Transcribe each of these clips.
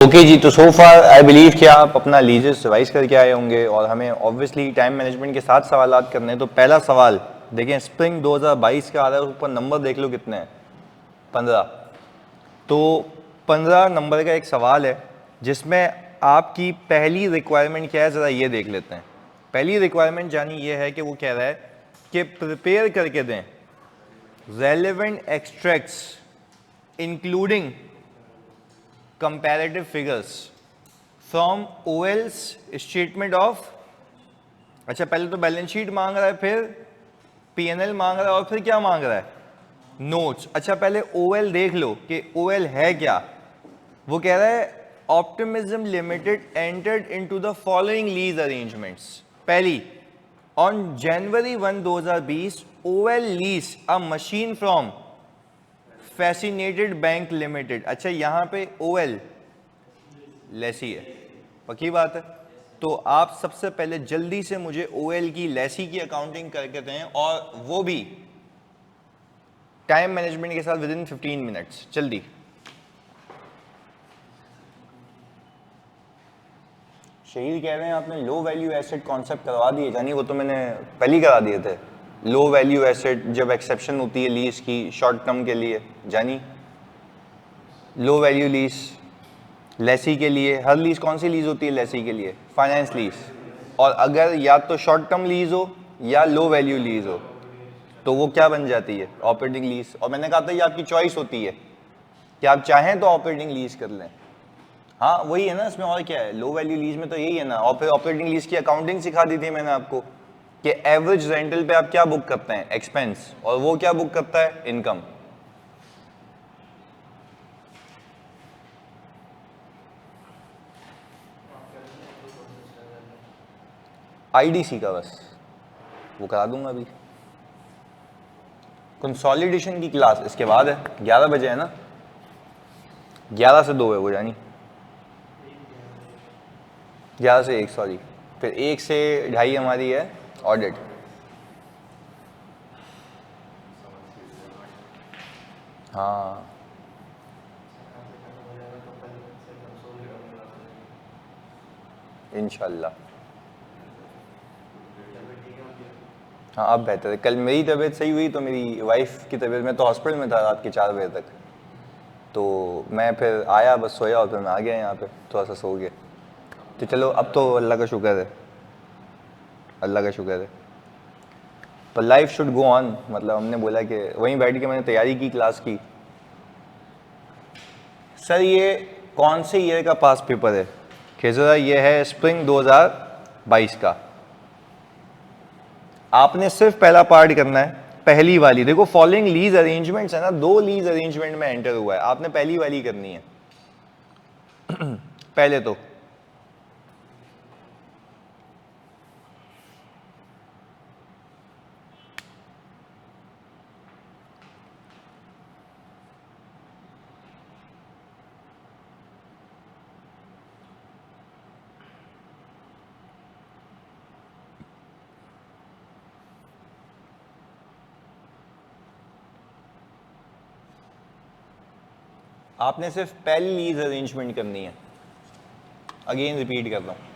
Okay जी, तो सो फार I believe कि आप अपना लीजेस रिवाइज करके आए होंगे और हमें ऑब्वियसली टाइम मैनेजमेंट के साथ सवालात करने हैं। तो पहला सवाल देखें, स्प्रिंग 2022 का आ रहा है, ऊपर नंबर देख लो कितने हैं, 15। तो 15 नंबर का एक सवाल है जिसमें आपकी पहली रिक्वायरमेंट क्या है, ज़रा ये देख लेते हैं। पहली रिक्वायरमेंट जानी ये है कि वो कह रहा है कि प्रिपेयर करके दें relevant extracts including comparative figures from OL's statement of, अच्छा पहले तो बैलेंस शीट मांग रहा है, फिर P&L मांग रहा है और फिर क्या मांग रहा है, नोट्स। अच्छा पहले OL देख लो कि OL है क्या। वो कह रहा है optimism limited entered into the following lease arrangements. पहली, on January 1 2020 OL lease a machine from fascinated bank limited. अच्छा यहां पे OL लेसी है, पक्की बात है। तो आप सबसे पहले जल्दी से मुझे OL की लेसी की अकाउंटिंग करके दें, और वो भी टाइम मैनेजमेंट के साथ विद इन 15 मिनट्स, जल्दी। शहीद कह रहे हैं आपने लो वैल्यू एसेट कॉन्सेप्ट करवा दिए जानी, वो तो मैंने पहले ही करा दिए थे। लो वैल्यू एसेट जब एक्सेप्शन होती है लीज की शॉर्ट टर्म के लिए जानी, लो वैल्यू लीज लेसी के लिए, हर लीज कौन सी लीज होती है लेसी के लिए, फाइनेंस लीज। और अगर या तो शॉर्ट टर्म लीज हो या लो वैल्यू लीज हो तो वो क्या बन जाती है, ऑपरेटिंग लीज। और मैंने कहा था ये आपकी चॉइस होती है कि आप चाहें तो ऑपरेटिंग लीज कर लें। हाँ वही है ना इसमें, और क्या है, लो वैल्यू लीज में तो यही है ना। और फिर ऑपरेटिंग लीज की अकाउंटिंग सिखा दी थी मैंने आपको कि एवरेज रेंटल पे आप क्या बुक करते हैं, एक्सपेंस, और वो क्या बुक करता है, इनकम। आईडीसी का बस वो करा दूंगा अभी। कंसोलिडेशन की क्लास इसके बाद है, 11 बजे है ना, 11 से 2 है वो जानी, 11 से 1 सॉरी, फिर 1 से 2:30 हमारी है ऑडिट। हाँ इंशाल्लाह। हाँ अब बेहतर है। कल मेरी तबीयत सही हुई तो मेरी वाइफ की तबीयत, मैं तो हॉस्पिटल में था रात के 4 बजे तक, तो मैं फिर आया बस सोया और फिर मैं आ गया यहाँ पे, थोड़ा सा सो गया। तो चलो अब तो अल्लाह का शुक्र है, अल्लाह का शुक्र है। पर लाइफ शुड गो ऑन, मतलब हमने बोला कि वहीं बैठ के मैंने तैयारी की क्लास की। सर ये कौन से ईयर का पास पेपर है, खेजरा ये है स्प्रिंग 2022 का। आपने सिर्फ पहला पार्ट करना है, पहली वाली देखो, फॉलोइंग लीज अरेंजमेंट्स है ना, 2 लीज अरेंजमेंट में एंटर हुआ है, आपने पहली वाली करनी है पहले तो आपने सिर्फ पहली लीज अरेंजमेंट करनी है। अगेन रिपीट कर रहा हूं,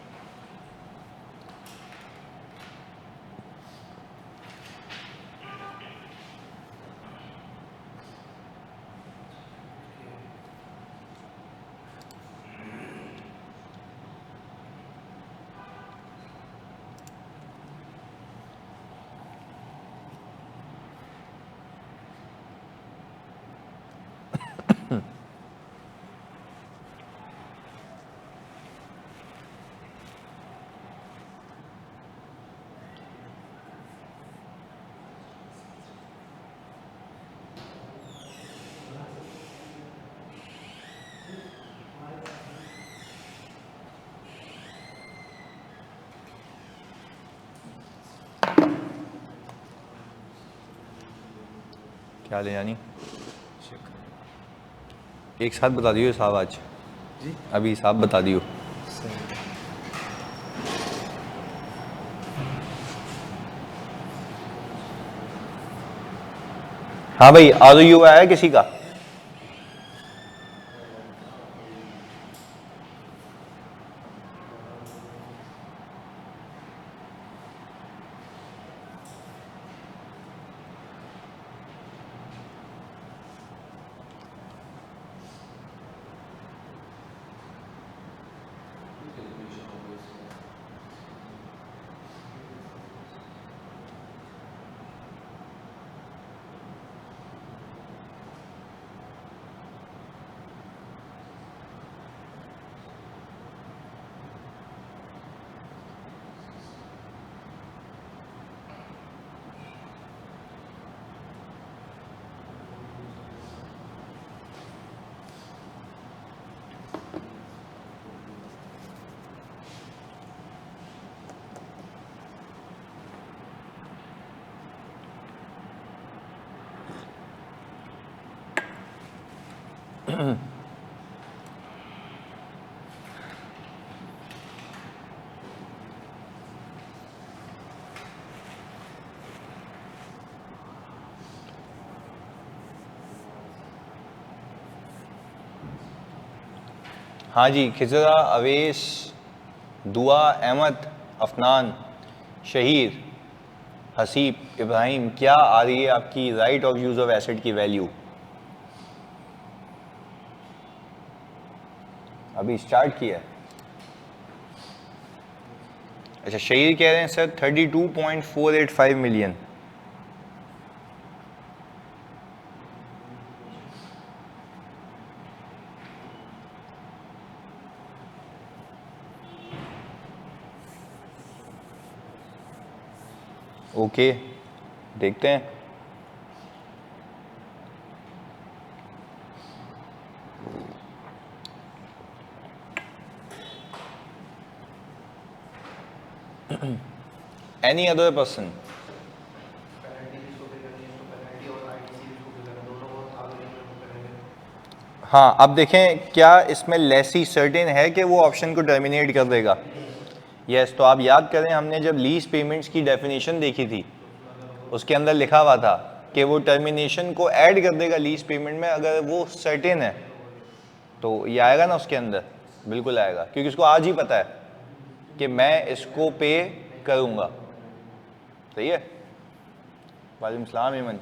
क्या ले यानी एक साथ बता दियो साहब आज जी, अभी साहब बता दियो। हाँ भाई आर यू आया किसी का, हाँ जी, खिजरा, अवेस, दुआ, अहमद, अफनान, शहीर, हसीब, इब्राहिम, क्या आ रही है आपकी right of use of asset की वैल्यू? अभी स्टार्ट किया है। अच्छा, शहीर कह रहे हैं सर 32.485 मिलियन। ओके, देखते हैं। Any other person? हाँ, अब देखें क्या इसमें लेसी सर्टेन है कि वो ऑप्शन को टर्मिनेट कर देगा? यस, तो आप याद करें हमने जब लीज पेमेंट्स की डेफिनेशन देखी थी उसके अंदर लिखा हुआ था कि वो टर्मिनेशन को ऐड कर देगा लीज पेमेंट में अगर वो सर्टेन है। तो ये आएगा ना उसके अंदर, बिल्कुल आएगा, क्योंकि उसको आज ही पता है कि मैं इसको पे करूँगा। सही है। वालेकुम सलाम ईमन।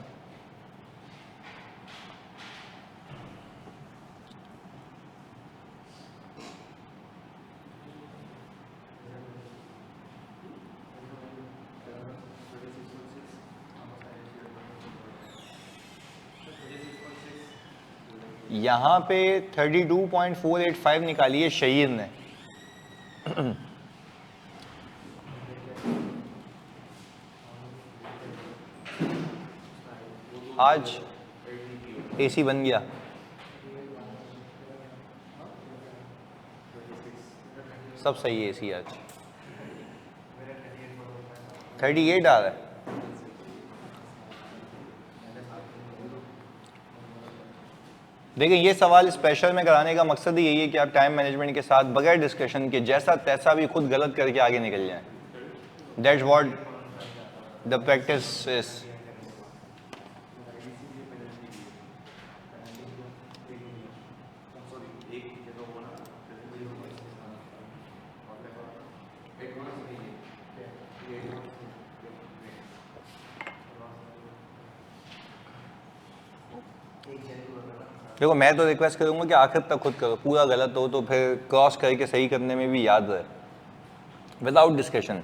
यहाँ पे 32.485 निकाली है शहीर ने। आज एसी बन गया। सब सही है एसी आज। 38 आ रहा है। देखिए ये सवाल स्पेशल में कराने का मकसद ही यही है कि आप टाइम मैनेजमेंट के साथ बगैर डिस्कशन के जैसा तैसा भी खुद गलत करके आगे निकल जाएं। That's what the practice is. देखो मैं तो रिक्वेस्ट करूंगा कि आखिर तक खुद करो, पूरा गलत हो तो फिर क्रॉस करके सही करने में भी याद रहे, विदाउट डिस्कशन।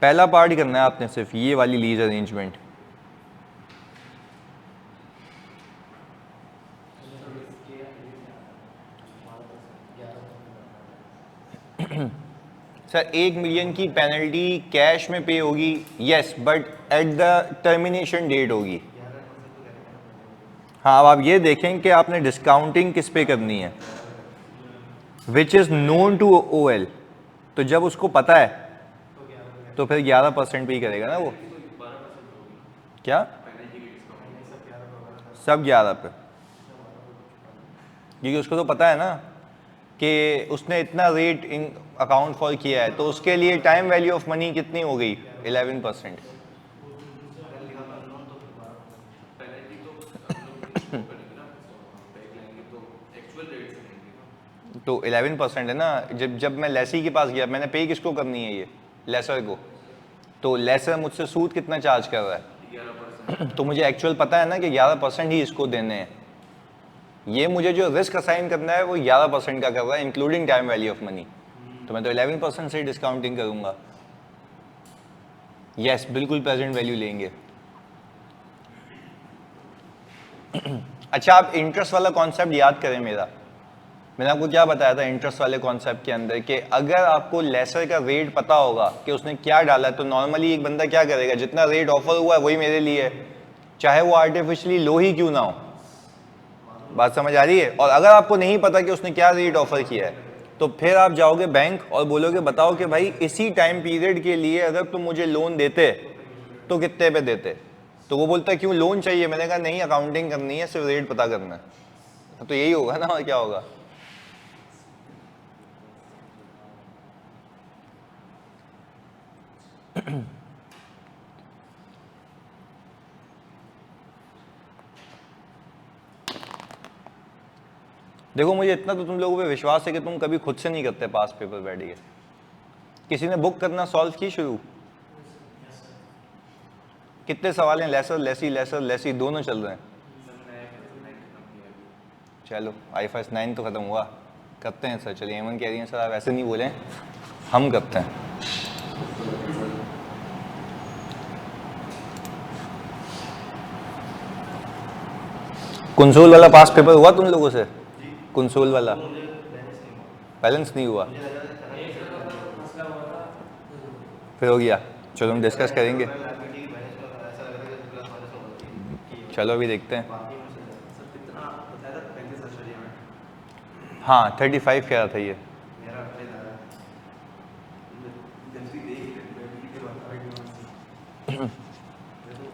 पहला पार्ट ही करना है आपने, सिर्फ ये वाली लीज अरेंजमेंट। सर 1 मिलियन की पेनल्टी कैश में पे होगी, yes, but at the termination date होगी। हाँ, अब आप ये देखें कि आपने डिस्काउंटिंग किस पे करनी है, which is known to OL। तो जब उसको पता है तो फिर 11% पे ही करेगा ना वो। क्या? सब 11 पे, क्योंकि उसको तो पता है ना कि उसने इतना रेट इन अकाउंट फॉर किया है, तो उसके लिए टाइम वैल्यू ऑफ मनी कितनी हो गई? 11%। तो 11% है ना। जब मैं लेसी के पास गया, मैंने पे किसको करनी है? ये लेसर को। तो लेसर मुझसे सूद कितना चार्ज कर रहा है? तो मुझे एक्चुअल पता है ना कि 11% ही इसको देने हैं। ये मुझे जो रिस्क असाइन करना है वो 11% का कर रहा है, including time value of money. तो मैं तो 11% से डिस्काउंटिंग करूंगा। यस, बिल्कुल प्रेजेंट वैल्यू लेंगे। अच्छा, आप इंटरेस्ट वाला कॉन्सेप्ट याद करें मेरा। मैंने आपको क्या बताया था इंटरेस्ट वाले कॉन्सेप्ट के अंदर कि अगर आपको लेसर का रेट पता होगा कि उसने क्या डाला है, तो नॉर्मली एक बंदा क्या करेगा, जितना रेट ऑफर हुआ है वही मेरे लिए है, चाहे वो आर्टिफिशियली लो ही क्यों ना हो। बात समझ आ रही है? और अगर आपको नहीं पता कि उसने क्या रेट ऑफर किया है, तो फिर आप जाओगे बैंक और बोलोगे बताओ कि भाई इसी टाइम पीरियड के लिए अगर तुम मुझे लोन देते तो कितने पे देते? तो वो बोलता है क्यों लोन चाहिए? मैंने कहा नहीं, अकाउंटिंग करनी है, सिर्फ रेट पता करना है। तो यही होगा ना, और क्या होगा? देखो मुझे इतना तो तुम लोगों पे विश्वास है कि तुम कभी खुद से नहीं करते पास पेपर बैठ के। किसी ने बुक करना सॉल्व की शुरू? कितने सवाल हैं? लेसर लेसी लेसर लेसी दोनों चल रहे हैं। चलो IFRS 9 तो खत्म हुआ, करते हैं सर। चलिए एमन कह रही हैं सर आप ऐसे नहीं बोलें, हम करते हैं। कंसोल वाला पास पेपर हुआ तुम लोगों से? कंसोल वाला बैलेंस नहीं हुआ, फिर हो गया। चलो हम डिस्कस करेंगे, चलो अभी देखते हैं। हाँ 35 कह रहा था ये।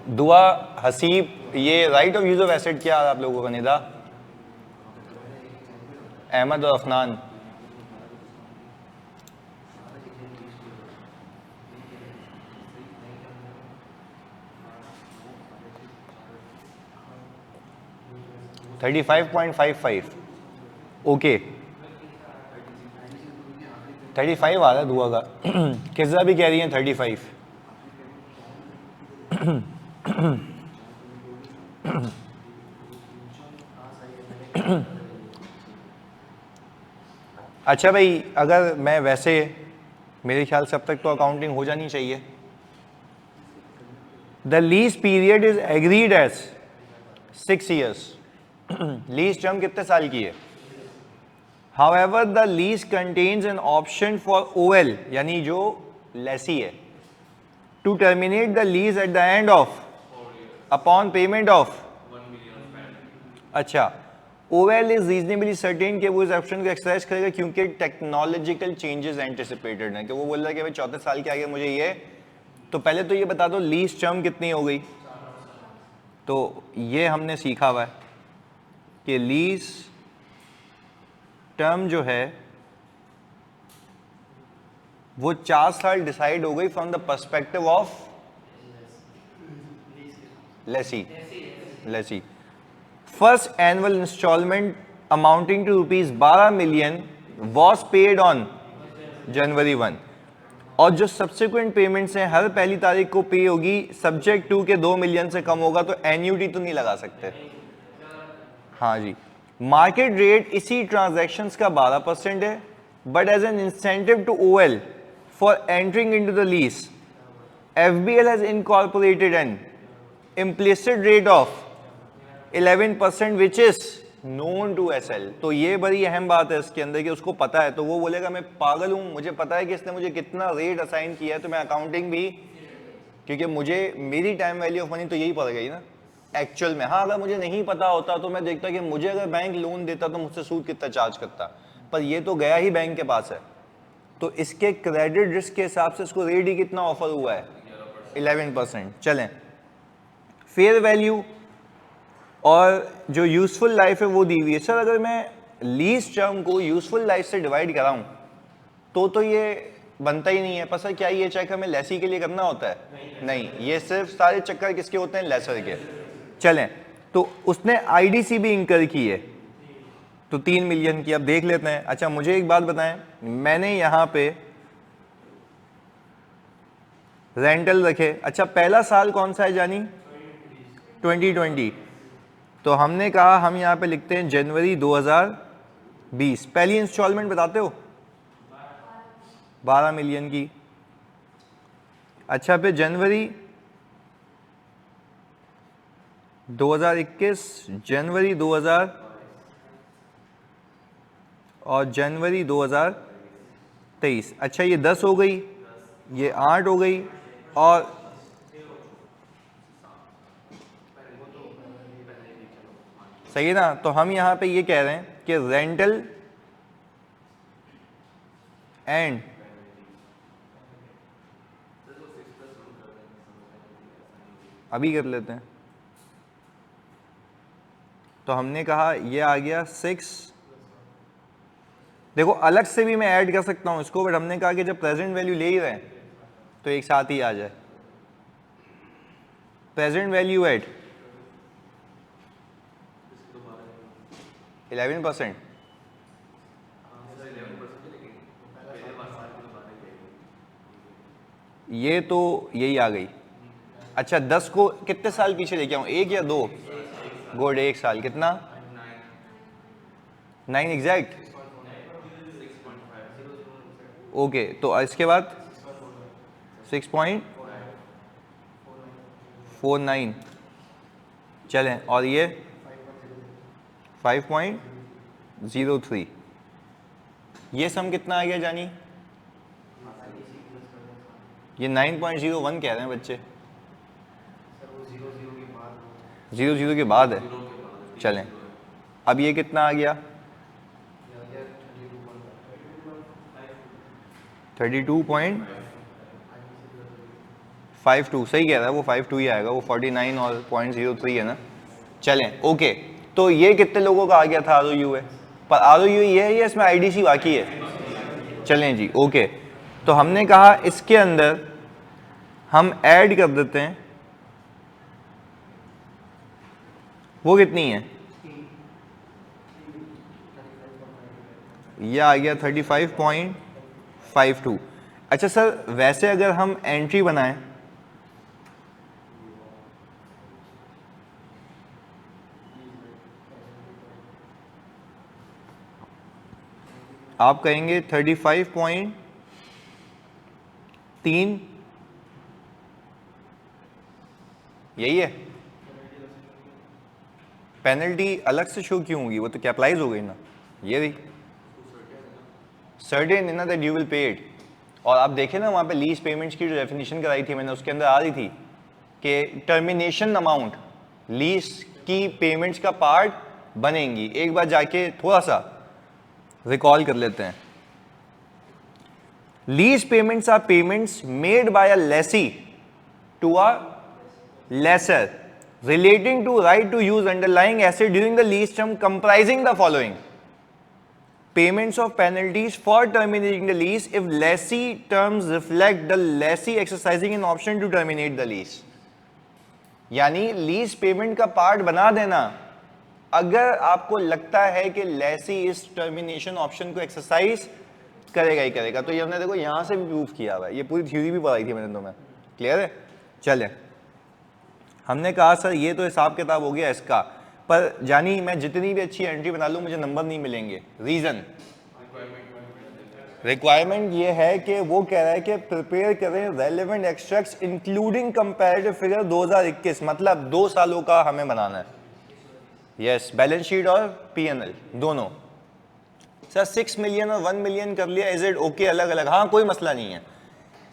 दुआ हसीब, ये right of use of asset क्या आप लोगों का? निदा, अहमद और अफनान। $35.55 ओके, 35 आ रहा है दुआ का। किस्सा भी कह रही है 35। अच्छा भाई, अगर मैं वैसे, मेरे ख्याल से अब तक तो अकाउंटिंग हो जानी चाहिए। The lease period is agreed as 6 years। Lease term कितने साल की है? However, the lease contains an option for OL, यानी जो लेसी है, to terminate the lease at the end of, upon payment of 1 million। अच्छा, OL is reasonably certain कि वो इस ऑप्शन को एक्सरसाइज करेगा क्योंकि टेक्नोलॉजिकल चेंजेस एंटिसिपेटेड हैं, कि वो बोल रहा है कि भाई 34 साल के आगे मुझे ये, तो पहले तो ये बता दो लीज टर्म कितनी हो गई। तो ये हमने सीखा हुआ है कि लीज टर्म जो है वो 4 साल डिसाइड हो गई from the perspective of lessee. First annual installment amounting to ₹12 million was paid on January 1, और जो सब्सिक्वेंट पेमेंट्स हैं हर पहली तारीख को पे होगी, सब्जेक्ट टू के 2 million से कम होगा तो एन्यूटी तो नहीं लगा सकते। हाँ जी, मार्केट रेट इसी ट्रांजैक्शंस का 12% है, but as an incentive to OL for entering into the lease, FBL has incorporated an implicit rate of 11% which is known to SL। तो ये बड़ी अहम बात है इसके अंदर कि उसको पता है, तो वो बोलेगा मैं पागल हूं, मुझे पता है कि इसने मुझे कितना रेट असाइन किया है, तो मैं अकाउंटिंग भी, क्योंकि मुझे मेरी टाइम वैल्यू ऑफ मनी तो यही पड़ गई ना एक्चुअल में। हाँ अगर मुझे नहीं पता होता तो मैं देखता कि मुझे अगर बैंक लोन देता तो मुझसे सूद कितना चार्ज करता, पर ये तो गया ही बैंक के पास है, तो इसके क्रेडिट रिस्क के हिसाब से इसको रेट ही कितना ऑफर हुआ है, 11%। चलें, फेयर वैल्यू और जो यूजफुल लाइफ है वो दी हुई है। सर अगर मैं लीज टर्म को यूजफुल लाइफ से डिवाइड कराऊं तो ये बनता ही नहीं है। पर सर क्या ये चेक हमें लेसी के लिए करना होता है? नहीं, ये सिर्फ सारे चक्कर किसके होते हैं? लेसर के। चलें, तो उसने IDC भी इंकर की है, तो 3 million की। अब देख लेते हैं। अच्छा मुझे एक बात बताएं, मैंने यहां पे रेंटल रखे। अच्छा पहला साल कौन सा है जानी? 2020। तो हमने कहा हम यहां पे लिखते हैं जनवरी 2020। पहली इंस्टॉलमेंट बताते हो? 12 million की। अच्छा फिर जनवरी 2021, जनवरी 2000 और जनवरी 2023। अच्छा ये 10 हो गई, ये 8 हो गई, और सही है ना? तो हम यहां पे ये कह रहे हैं कि रेंटल एंड अभी कर लेते हैं। तो हमने कहा ये आ गया 6। देखो अलग से भी मैं ऐड कर सकता हूं इसको, बट हमने कहा कि जब प्रेजेंट वैल्यू ले ही रहे हैं तो एक साथ ही आ जाए। Present value at 11%। ये तो यही आ गई। अच्छा 10 को कितने साल पीछे लेके आऊँ, 1 या 2? गुड, 1 साल। कितना? 9 एग्जैक्ट। ओके, तो इसके बाद 6.49। चलें, और ये 5.03। ये सम कितना आ गया जानी? ये 9.01 कह रहे हैं बच्चे। 0 के बाद है। चलें, अब ये कितना आ गया? 32.52। सही कह रहा है वो, 52 ही आएगा वो, 49 और 0.03 है ना। चलें ओके, तो ये कितने लोगों का आ गया था ROU है? पर ROU ये है या इसमें IDC बाकी है? चलें जी ओके, तो हमने कहा इसके अंदर हम ऐड कर देते हैं। वो कितनी है? ये आ गया 35.52। अच्छा सर, वैसे अगर हम एंट्री बनाएं, आप कहेंगे 35.3, यही है। पेनल्टी अलग से शो क्यों होगी? वो तो कैपिटलाइज हो गई ना, ये रही। Certain in that you will pay it. और आप देखें ना, वहाँ पे लीज पेमेंट्स की जो डेफिनेशन कराई थी मैंने, उसके अंदर आ रही थी कि टर्मिनेशन अमाउंट लीज की पेमेंट्स का पार्ट बनेंगी। एक बार जाके थोड़ा सा रिकॉल कर लेते हैं। Lease payments are payments made by a lessee to a lessor relating to right to use underlying asset during the lease term comprising the following: payments of penalties for terminating the lease if lessee terms reflect the lessee exercising an option to terminate the lease। यानी lease payment का part बना देना अगर आपको लगता है कि लेसी इस टर्मिनेशन ऑप्शन को एक्सरसाइज करेगा ही करेगा। तो ये हमने देखो यहां से भी प्रूफ किया हुआ है, ये पूरी थ्योरी भी पढ़ाई थी मैंने तुम्हें। क्लियर है? चले, हमने कहा सर ये तो हिसाब किताब हो गया इसका, पर जानी मैं जितनी भी अच्छी एंट्री बना लूं मुझे नंबर नहीं मिलेंगे। रीजन, रिक्वायरमेंट ये है कि वो कह रहा है कि प्रिपेयर करें relevant extracts including comparative figure 2021, मतलब 2 सालों का हमें बनाना है। यस, बैलेंस शीट और P&L दोनों। सर 6 मिलियन और 1 मिलियन कर लिया, इज इट ओके अलग अलग? हाँ कोई मसला नहीं है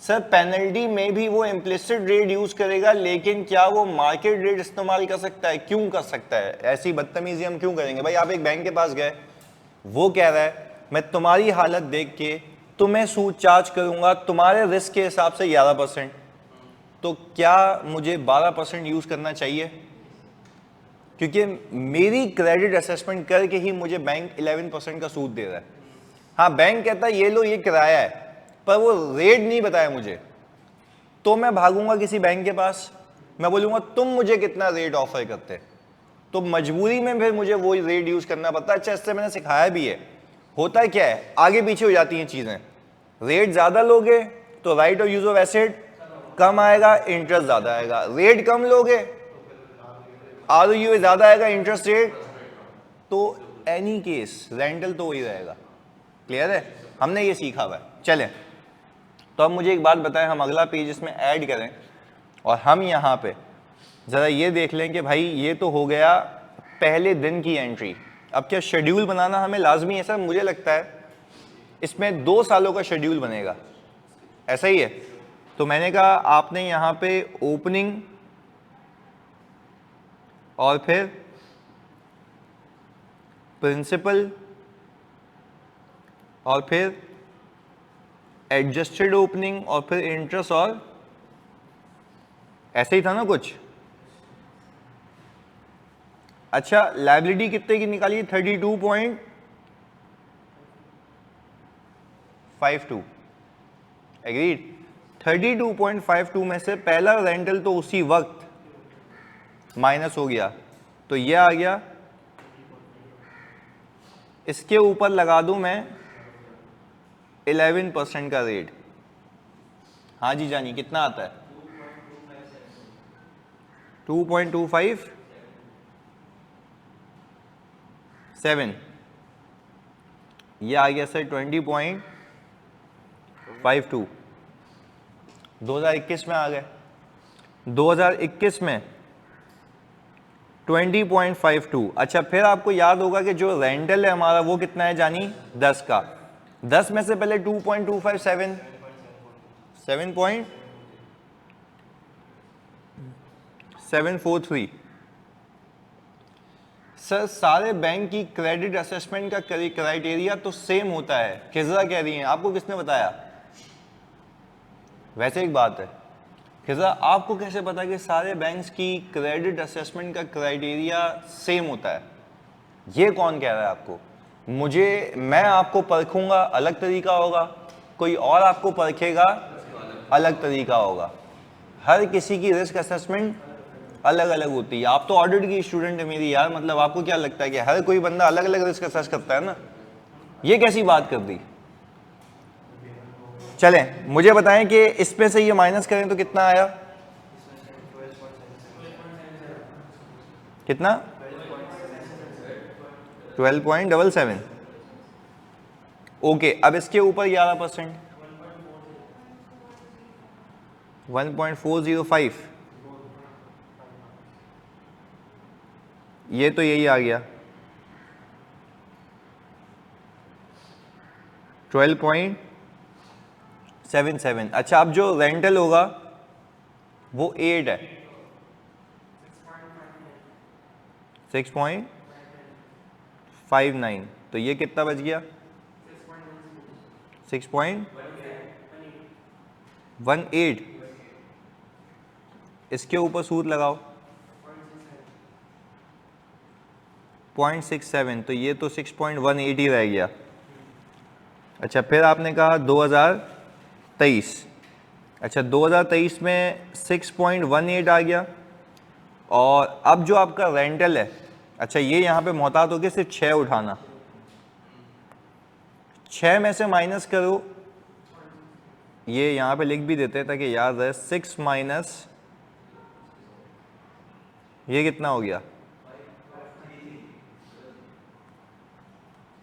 सर। पेनल्टी में भी वो इम्प्लिसिट रेट यूज करेगा, लेकिन क्या वो मार्केट रेट इस्तेमाल कर सकता है? क्यों कर सकता है? ऐसी बदतमीजी हम क्यों करेंगे भाई? आप एक बैंक के पास गए, वो कह रहा है मैं तुम्हारी हालत देख के तुम्हें सूद चार्ज करूंगा तुम्हारे रिस्क के हिसाब से 11%, तो क्या मुझे 12% यूज करना चाहिए? क्योंकि मेरी क्रेडिट असेसमेंट करके ही मुझे बैंक 11% का सूद दे रहा है। हाँ बैंक कहता है ये लो ये किराया है, पर वो रेट नहीं बताया मुझे, तो मैं भागूंगा किसी बैंक के पास, मैं बोलूंगा तुम मुझे कितना रेट ऑफर करते, तो मजबूरी में फिर मुझे वो रेट यूज करना पड़ता है। अच्छा इससे मैंने सिखाया भी है। होता क्या है, आगे पीछे हो जाती हैं चीजें। रेट ज्यादा लोगे तो right of use of asset कम आएगा, इंटरेस्ट ज्यादा आएगा। रेट कम लोगे ROU ज्यादा आएगा, इंटरेस्ट रेट तो एनी केस रेंटल तो वही रहेगा। क्लियर है? हमने ये सीखा हुआ है। चलें, तो अब मुझे एक बात बताएं, हम अगला पेज इसमें ऐड करें और हम यहाँ पे ज़रा ये देख लें कि भाई ये तो हो गया पहले दिन की एंट्री। अब क्या शेड्यूल बनाना हमें लाजमी है? सर मुझे लगता है इसमें 2 सालों का शेड्यूल बनेगा, ऐसा ही है। तो मैंने कहा आपने यहाँ पे ओपनिंग और फिर प्रिंसिपल और फिर एडजस्टेड ओपनिंग और फिर इंटरेस्ट, और ऐसे ही था ना कुछ। अच्छा लायबिलिटी कितने की निकाली? 32.52। एग्रीड? 32.52 में से पहला रेंटल तो उसी वक्त माइनस हो गया, तो ये आ गया। इसके ऊपर लगा दूं मैं 11% का रेट। हाँ जी जानी, कितना आता है? 2.257। ये आ गया सर 20.52। 2021 में आ गए। 2021 में 20.52। अच्छा, फिर आपको याद होगा कि जो रेंटल है हमारा वो कितना है जानी? 10 का। 10 में से पहले 2.257 7.743। सर सारे बैंक की क्रेडिट असेसमेंट का क्राइटेरिया तो सेम होता है, खिजरा कह रही हैं। आपको किसने बताया? वैसे एक बात है खिजरा, आपको कैसे पता कि सारे बैंक्स की क्रेडिट असेसमेंट का क्राइटेरिया सेम होता है? ये कौन कह रहा है आपको? मैं आपको परखूंगा अलग तरीका होगा, कोई और आपको परखेगा अलग तरीका होगा। हर किसी की रिस्क असेसमेंट अलग अलग होती है। आप तो ऑडिट की स्टूडेंट है मेरी यार, मतलब आपको क्या लगता है कि हर कोई बंदा अलग अलग रिस्क असेस करता है ना? ये कैसी बात कर दी? चलें मुझे बताएं कि इसमें से ये माइनस करें तो कितना आया? कितना? 12.77। ओके, अब इसके ऊपर 11%, 1.405। ये तो यही आ गया 12.77। अच्छा, अब जो रेंटल होगा वो 8 है, 6.59। तो ये कितना बच गया? 6.18। इसके ऊपर सूद लगाओ 0.67, तो ये तो 6.18 ही रह गया। अच्छा, फिर आपने कहा 2023। अच्छा, 2023 में 6.18 आ गया। और अब जो आपका रेंटल है, अच्छा ये यहाँ पे मोहतात होकर सिर्फ 6 उठाना, 6 में से माइनस करो, ये यहाँ पे लिख भी देते हैं ताकि याद रहे। 6 माइनस ये कितना हो गया?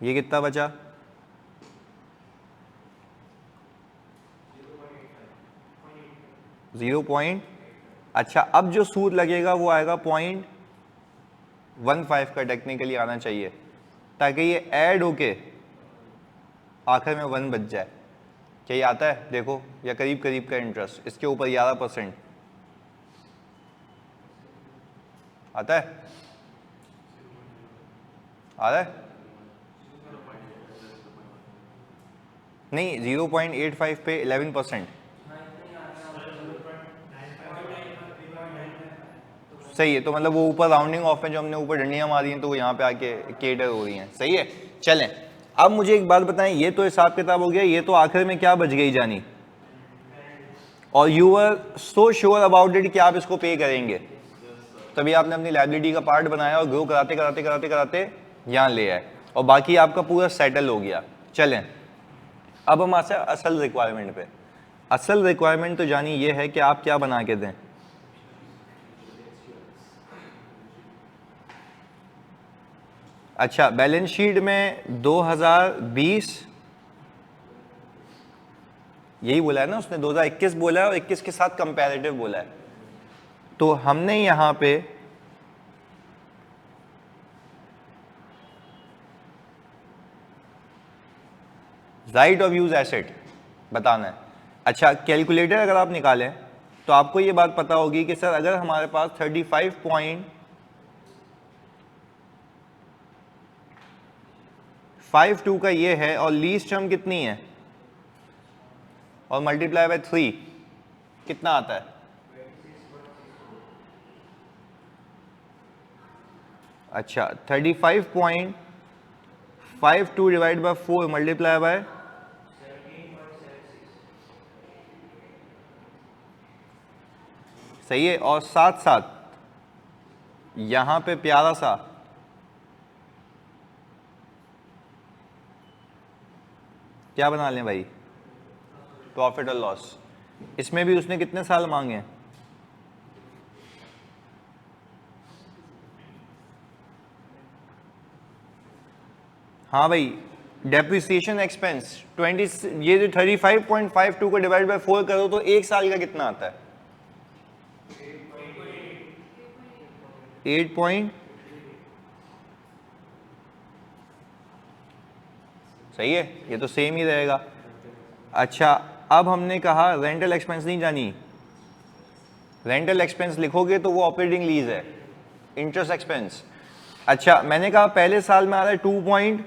ये कितना बचा? 0. अच्छा, अब जो सूद लगेगा वो आएगा 0.15 का, टेक्निकली आना चाहिए ताकि ये ऐड होके आखिर में 1 बच जाए। क्या ये आता है? देखो, या करीब करीब का इंटरेस्ट। इसके ऊपर 11% आता है, आ रहा है? नहीं, 0.85 पे 11%। सही है, तो मतलब वो ऊपर राउंडिंग ऑफ में जो हमने ऊपर डंडियां मारी हैं तो वो यहाँ पे आके केटर हो रही हैं। सही है, चलें। अब मुझे एक बात बताएं, ये तो हिसाब किताब हो गया, ये तो आखिर में क्या बच गई जानी? और you are so sure about it कि आप इसको पे करेंगे, तभी आपने अपनी लाइबिलिटी का पार्ट बनाया और ग्रो कराते कराते कराते कराते यहाँ ले आए, और बाकी आपका पूरा सेटल हो गया। चलें, अब हम आते हैं असल रिक्वायरमेंट पे। असल रिक्वायरमेंट तो जानी ये है कि आप क्या बना के दें। अच्छा, बैलेंस शीट में 2020 यही बोला है ना उसने, 2021 बोला है और 21 के साथ कंपैरेटिव बोला है। तो हमने यहां पे राइट ऑफ यूज एसेट बताना है। अच्छा, कैलकुलेटर अगर आप निकालें तो आपको ये बात पता होगी कि सर अगर हमारे पास 35.52 का ये है और लीज टर्म कितनी है और मल्टीप्लाई बाय 3 कितना आता है? अच्छा, 35.52 डिवाइड बाय 4 मल्टीप्लाई बाय सही है। और साथ साथ यहां पे प्यारा सा क्या बना लें भाई, प्रॉफिट और लॉस। इसमें भी उसने कितने साल मांगे, हाँ भाई, डेप्रिसिएशन एक्सपेंस 20, ये जो 35.52 को डिवाइड बाय 4 करो तो एक साल का कितना आता है, 8 पॉइंट, सही है, ये तो सेम ही रहेगा। अच्छा, अब हमने कहा रेंटल एक्सपेंस नहीं जानी, रेंटल एक्सपेंस लिखोगे तो वो ऑपरेटिंग लीज है, इंटरेस्ट एक्सपेंस। अच्छा, मैंने कहा पहले साल में आ रहा है 2 पॉइंट,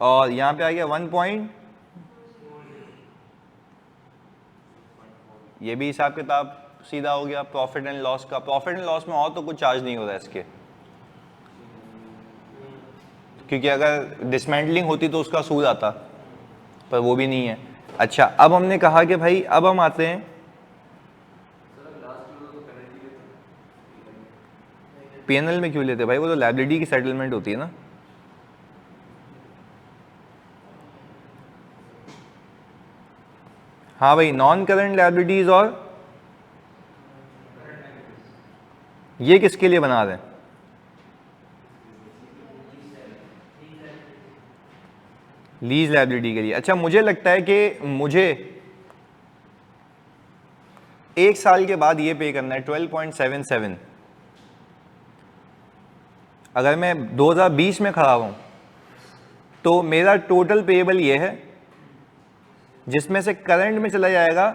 और यहां पे आ गया 1 पॉइंट, ये भी हिसाब किताब सीधा हो गया प्रॉफिट एंड लॉस का। प्रॉफिट एंड लॉस में और तो कुछ चार्ज नहीं हो रहा है इसके, क्योंकि अगर डिसमेंटलिंग होती तो उसका सूद आता, पर वो भी नहीं है। अच्छा, अब हमने कहा कि भाई अब हम आते हैं पीएनएल में। क्यों लेते भाई, वो तो लायबिलिटी की सेटलमेंट होती है ना। हाँ भाई, नॉन करंट लायबिलिटीज, और ये किसके लिए बना रहे हैं, लीज लायबिलिटी के लिए। अच्छा, मुझे लगता है कि मुझे एक साल के बाद ये पे करना है 12.77। अगर मैं 2020 में खड़ा हूं तो मेरा टोटल पेएबल ये है, जिसमें से करंट में चला जाएगा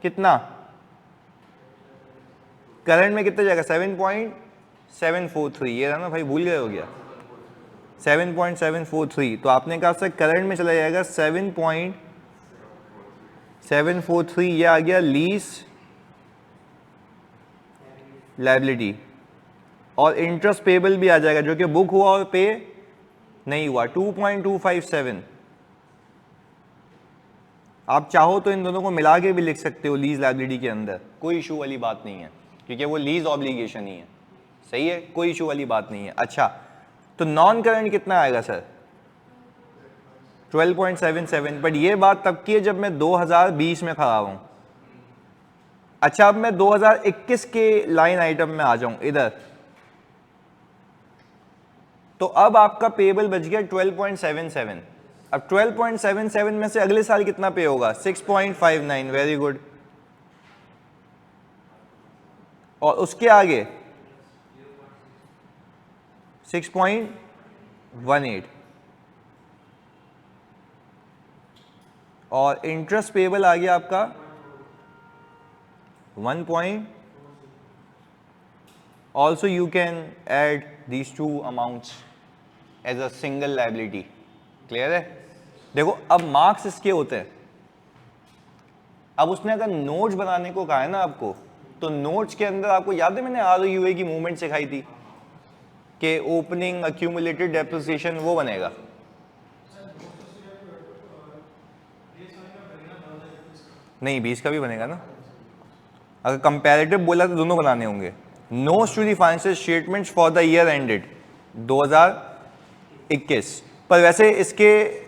कितना, करंट में कितना जाएगा 7.743, ये रहा ना भाई, भूल गए हो गया 7.743। तो आपने कहा सर करंट में चला जाएगा 7.743, ये आ गया लीज लायबिलिटी, और इंटरेस्ट पेबल भी आ जाएगा जो कि बुक हुआ और पे नहीं हुआ 2.257। आप चाहो तो इन दोनों को मिला के भी लिख सकते हो लीज लायबिलिटी के अंदर, कोई इशू वाली बात नहीं है, क्योंकि वो लीज ऑब्लिगेशन ही है, सही है, कोई इशू वाली बात नहीं है। अच्छा, तो नॉन करंट कितना आएगा सर, 12.77, बट ये बात तब की है जब मैं 2020 में खड़ा हूं। अच्छा, अब मैं 2021 के लाइन आइटम में आ जाऊं इधर, तो अब आपका पेबल बच गया 12.77। अब 12.77 में से अगले साल कितना पे होगा, 6.59, वेरी गुड। और उसके आगे 6.18, और इंटरेस्ट पेबल आ गया आपका 1 point. Also you can add these two amounts as a single liability. Clear है। देखो, अब मार्क्स इसके होते हैं। अब उसने अगर नोट्स बनाने को कहा है ना आपको, तो नोट्स के अंदर आपको याद है मैंने ROUA की मूवमेंट सिखाई थी कि ओपनिंग अक्यूमुलेटेड डेप्रिसिएशन वो बनेगा। नहीं, 20 का भी बनेगा ना, अगर कंपैरेटिव बोला तो दोनों बनाने होंगे। Notes to the financial statements for the year ended 2021। पर वैसे इसके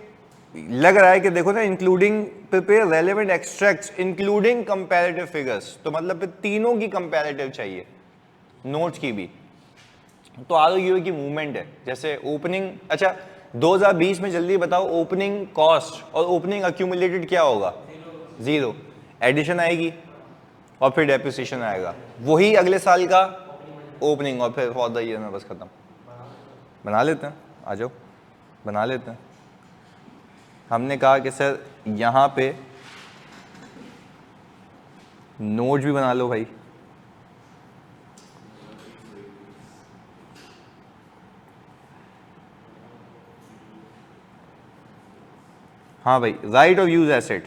लग रहा है कि देखो ना, including prepare relevant extracts including comparative figures, तो मतलब तीनों की कंपैरेटिव चाहिए, नोट्स की भी। तो ROUA की मूवमेंट है, जैसे ओपनिंग। अच्छा, 2020 में जल्दी बताओ, ओपनिंग कॉस्ट और ओपनिंग अक्यूमुलेटेड क्या होगा, 0, एडिशन आएगी और फिर डेप्रिसिएशन आएगा, वही अगले साल का ओपनिंग, और फिर फॉर द ईयर में बस खत्म। बना लेते हैं, आ जाओ बना लेते हैं। हमने कहा कि सर यहाँ पे नोट्स भी बना लो भाई। हाँ भाई, राइट ऑफ यूज एसेट।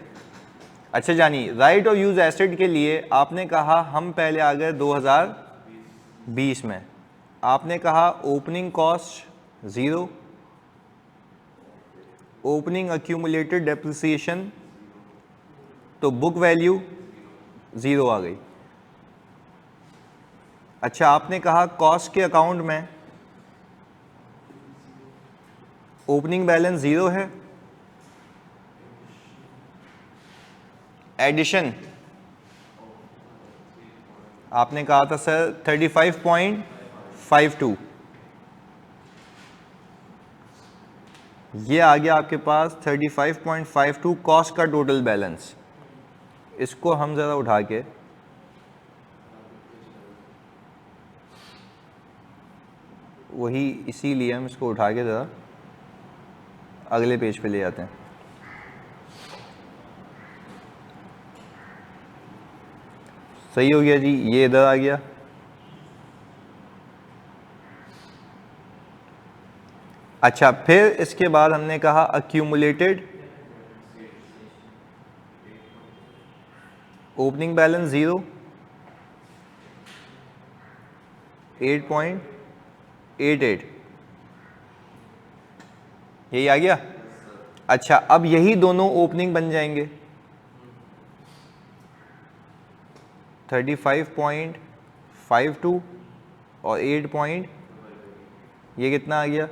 अच्छा जानिए, राइट ऑफ यूज एसेट के लिए आपने कहा, हम पहले आ गए 2020 में, आपने कहा opening cost 0, opening accumulated depreciation तो बुक वैल्यू 0 आ गई। अच्छा, आपने कहा कॉस्ट के अकाउंट में ओपनिंग बैलेंस 0 है, एडिशन आपने कहा था सर 35.52, ये आ गया आपके पास 35.52 कॉस्ट का टोटल बैलेंस। इसको हम ज़रा उठा के वही, इसीलिए हम इसको उठा के ज़रा अगले पेज पे ले जाते हैं। सही हो गया जी, ये इधर आ गया। अच्छा, फिर इसके बाद हमने कहा अक्यूमुलेटेड ओपनिंग बैलेंस 0, 8.88, यही आ गया। अच्छा, अब यही दोनों ओपनिंग बन जाएंगे 35.52 और 8 ये कितना आ गया,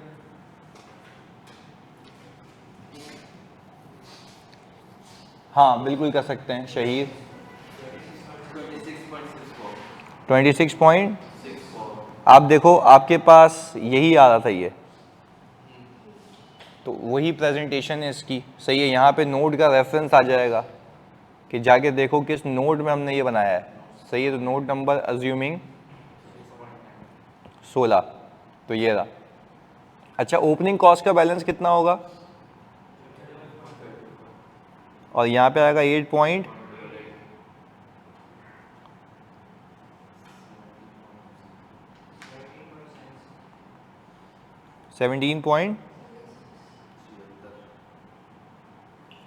हाँ बिल्कुल कर सकते हैं शहीद, 26. आप देखो आपके पास यही आ रहा था ये, तो वही प्रेजेंटेशन है इसकी। सही है, यहाँ पे नोट का रेफरेंस आ जाएगा कि जाके देखो किस नोट में हमने ये बनाया है। सही है, तो नोट नंबर अज्यूमिंग 16, तो ये रहा। अच्छा, ओपनिंग कॉस्ट का बैलेंस कितना होगा, और यहाँ पे आएगा 17.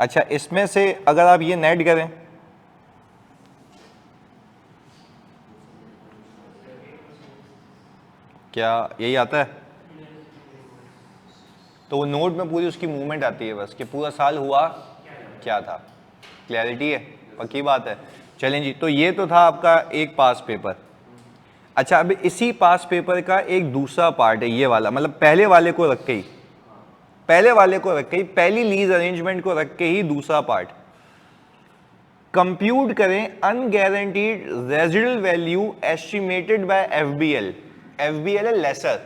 अच्छा, इसमें से अगर आप ये नेट करें क्या यही आता है, तो वो नोट में पूरी उसकी मूवमेंट आती है बस कि पूरा साल हुआ क्या था। क्लैरिटी है, पक्की बात है। चलें जी, तो ये तो था आपका एक पास पेपर। अच्छा, अब इसी पास पेपर का एक दूसरा पार्ट है ये वाला, मतलब पहले वाले को रख के ही, पहली लीज अरेंजमेंट को रख के ही दूसरा पार्ट, कंप्यूट करें unguaranteed residual value estimated by एफबीएल। एफबीएल है लेसर,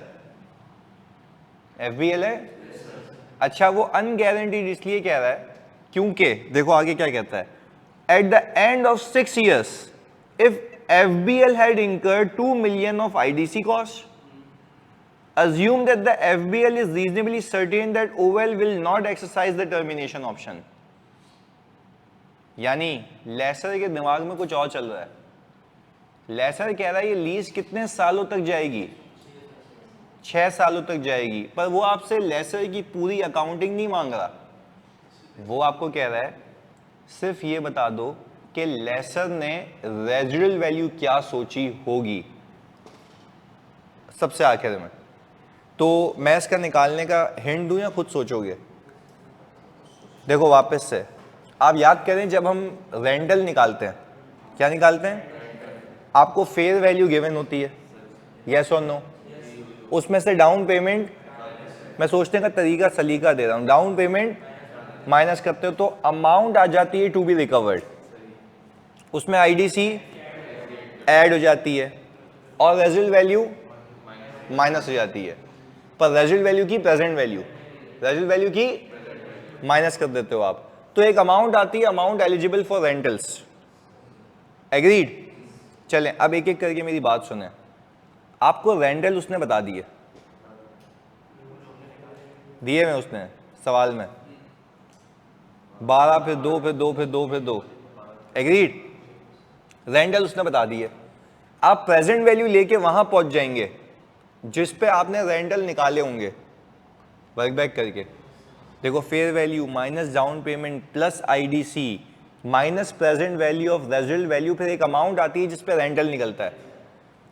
एफबीएल है। अच्छा, वो अनगारंटीड इसलिए कह रहा है क्योंकि देखो आगे क्या कहता है, at the end of 6 years if FBL had incurred 2 million of IDC cost, assume that the FBL is reasonably certain that OL will not exercise the termination option. यानी लेसर के दिमाग में कुछ और चल रहा है। लेसर कह रहा है ये लीज कितने सालों तक जाएगी, 6 सालों तक जाएगी, पर वो आपसे लेसर की पूरी अकाउंटिंग नहीं मांग रहा। वो आपको कह रहा है सिर्फ ये बता दो कि लेसर ने रेजिडुअल वैल्यू क्या सोची होगी सबसे आखिर में। तो मैं इसका निकालने का हिंट दूं या खुद सोचोगे? देखो वापस से आप याद करें, जब हम रेंटल निकालते हैं, क्या निकालते हैं? आपको फेयर वैल्यू गिवन होती है, यस और नो। उसमें से डाउन पेमेंट, मैं सोचने का तरीका सलीका दे रहा हूं, डाउन पेमेंट माइनस करते हो तो अमाउंट आ जाती है टू बी रिकवर्ड, उसमें आईडीसी ऐड हो जाती है और रेजिडुअल वैल्यू माइनस हो जाती है। पर रेजिडुअल वैल्यू की प्रेजेंट वैल्यू, रेजिडुअल वैल्यू की माइनस कर देते हो आप, तो एक अमाउंट आती है, amount eligible for rentals. Agreed? चलें अब एक एक करके मेरी बात सुने। आपको रेंटल उसने बता दिए, दिए में उसने सवाल में 12 फिर 2 फिर 2 फिर 2 फिर 2, एग्रीड? रेंटल उसने बता दिए। आप प्रेजेंट वैल्यू लेके वहां पहुंच जाएंगे जिस पे आपने रेंटल निकाले होंगे वर्क बैक करके। देखो fair value minus down payment plus IDC minus present value of residual value, फिर एक अमाउंट आती है जिस पे रेंटल निकलता है।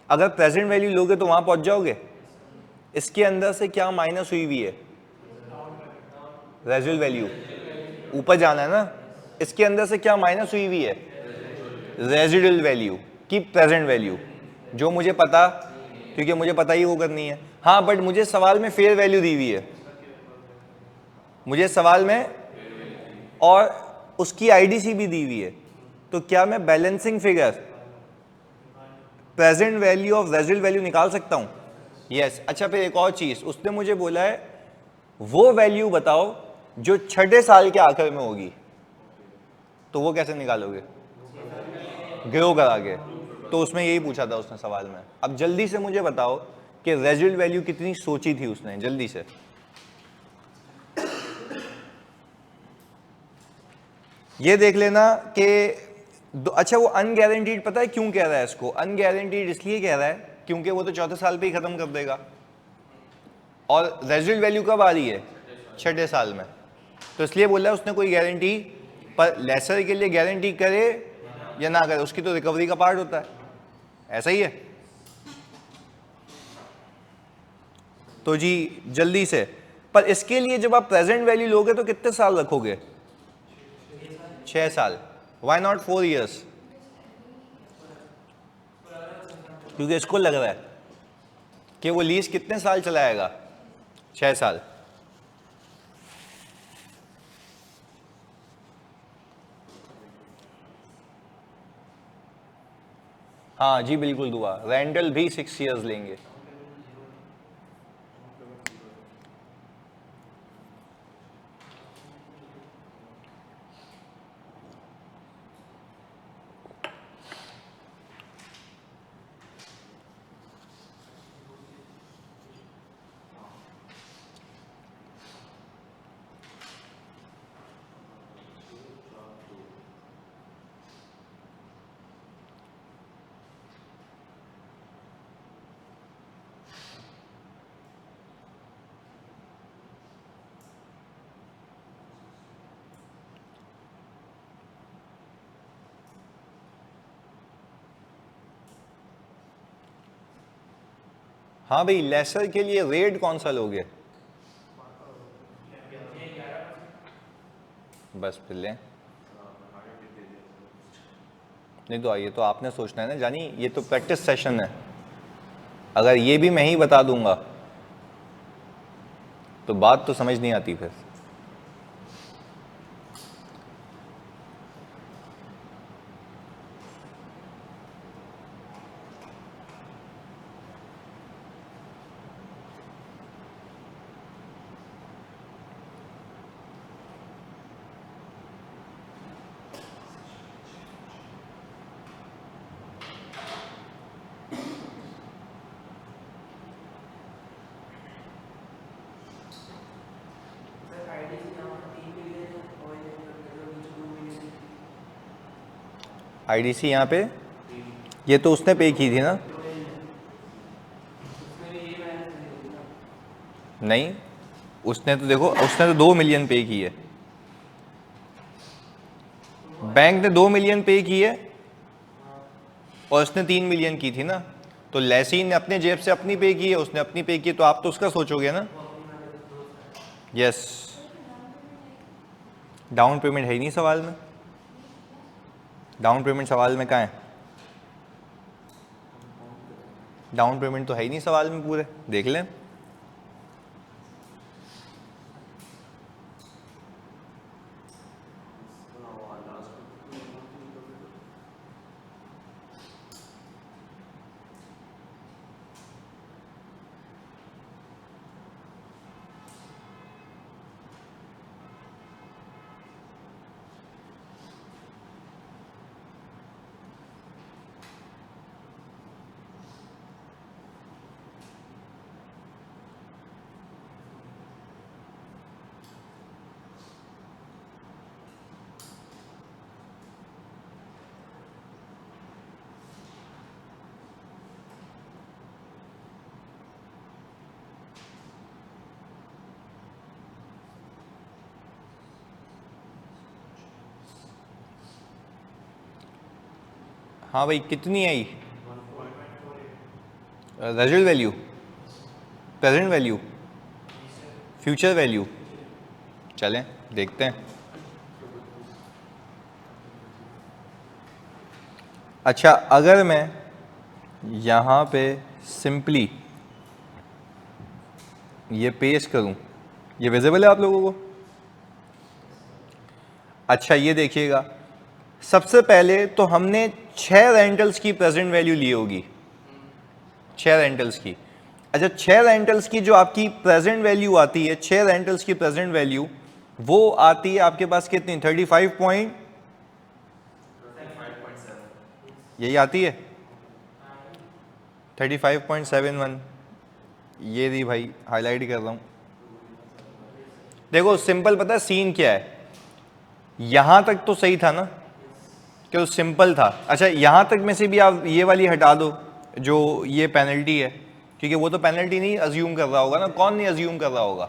अगर प्रेजेंट वैल्यू लोगे तो वहां पहुंच जाओगे। इसके अंदर से क्या माइनस हुई हुई है? Residual value. ऊपर जाना है ना, इसके अंदर से क्या माइनस हुई हुई है? रेजिडुअल वैल्यू की प्रेजेंट वैल्यू, जो मुझे पता, क्योंकि मुझे पता ही वो करनी है। हाँ बट मुझे सवाल में फेयर वैल्यू दी हुई है, मुझे सवाल में, और उसकी आईडीसी भी दी हुई है। तो क्या मैं balancing figure present value of residual value निकाल सकता हूं? यस। अच्छा फिर एक और चीज, उसने मुझे बोला है वो वैल्यू बताओ जो छठे साल के आखिर में होगी, तो वो कैसे निकालोगे? ग्रो करा के। तो उसमें यही पूछा था उसने सवाल में। अब जल्दी से मुझे बताओ कि रेजिडुअल वैल्यू कितनी सोची थी उसने, जल्दी से। ये देख लेना कि अच्छा वो अनगारंटीड, पता है क्यों कह रहा है इसको? अनगारंटीड इसलिए कह रहा है क्योंकि वो तो चौथे साल पे ही खत्म कर देगा, और रेजिडुअल वैल्यू कब आ रही है? छठे साल में। तो इसलिए बोल रहा है उसने कोई गारंटी, पर लेसर के लिए गारंटी करे या ना करे, उसकी तो रिकवरी का पार्ट होता है, ऐसा ही है। तो जी जल्दी से, पर इसके लिए जब आप प्रेजेंट वैल्यू लोगे तो कितने साल रखोगे? 6 साल। Why not 4 years? क्योंकि इसको लग रहा है कि वो लीज कितने साल चलाएगा? 6 साल। हाँ जी बिल्कुल दुआ, रेंटल भी 6 इयर्स लेंगे। हाँ भाई, लेसर के लिए रेट कौन सा लोगे? बस फिर लें। नहीं तो आइए, तो आपने सोचना है ना जानी, ये तो प्रैक्टिस सेशन है। अगर ये भी मैं ही बता दूंगा तो बात तो समझ नहीं आती फिर। आईडीसी यहाँ पे, ये तो उसने पे की थी ना? नहीं, उसने तो देखो, उसने तो 2 मिलियन पे की है, बैंक ने 2 मिलियन पे की है और उसने 3 मिलियन की थी ना। तो लेसी ने अपने जेब से अपनी पे की है, उसने अपनी पे की है, तो आप तो उसका सोचोगे ना। यस। डाउन पेमेंट है ही नहीं सवाल में, डाउन पेमेंट सवाल में कहाँ है? डाउन पेमेंट तो है ही नहीं सवाल में पूरे, देख लें। हाँ भाई, कितनी आई? Residual value, present value, future value, चलें देखते हैं। अच्छा अगर मैं यहाँ पे सिंपली ये पेस्ट करूँ, ये विजिबल है आप लोगों को? अच्छा ये देखिएगा, सबसे पहले तो हमने 6 रेंटल्स की प्रेजेंट वैल्यू ली होगी, 6 रेंटल्स की। अच्छा 6 रेंटल्स की जो आपकी प्रेजेंट वैल्यू आती है, 6 रेंटल्स की प्रेजेंट वैल्यू वो आती है आपके पास कितनी? 35 पॉइंट, यही आती है 35.71। ये दी भाई, हाईलाइट कर रहा हूं। देखो सिंपल, पता है सीन क्या है, यहां तक तो सही था ना, क्यों सिंपल था। अच्छा यहां तक में से भी आप ये वाली हटा दो जो ये पेनल्टी है, क्योंकि वो तो पेनल्टी नहीं अज्यूम कर रहा होगा ना, कौन नहीं अज्यूम कर रहा होगा?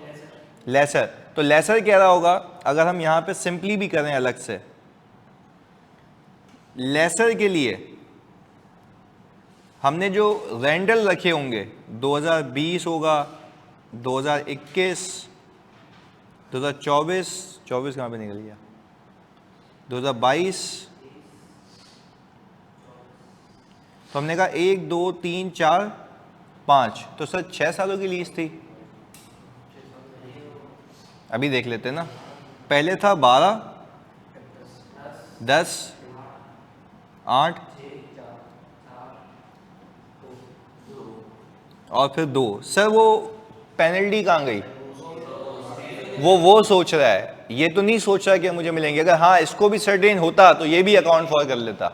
लेसर। तो लेसर कह रहा होगा, अगर हम यहां पे सिंपली भी करें अलग से, लेसर के लिए हमने जो रेंटल रखे होंगे 2020 होगा, 2021, 2024, 24 कहाँ पे निकल गया, 2022, तो हमने कहा 1 2 3 4 5, तो सर 6 सालों की लीज थी। अभी देख लेते हैं ना, पहले था 12, 10, 8 और फिर 2। सर वो पेनल्टी कहाँ गई? वो सोच रहा है, ये तो नहीं सोच रहा कि मुझे मिलेंगे। अगर हाँ इसको भी सर्टेन होता तो ये भी अकाउंट फॉर कर लेता।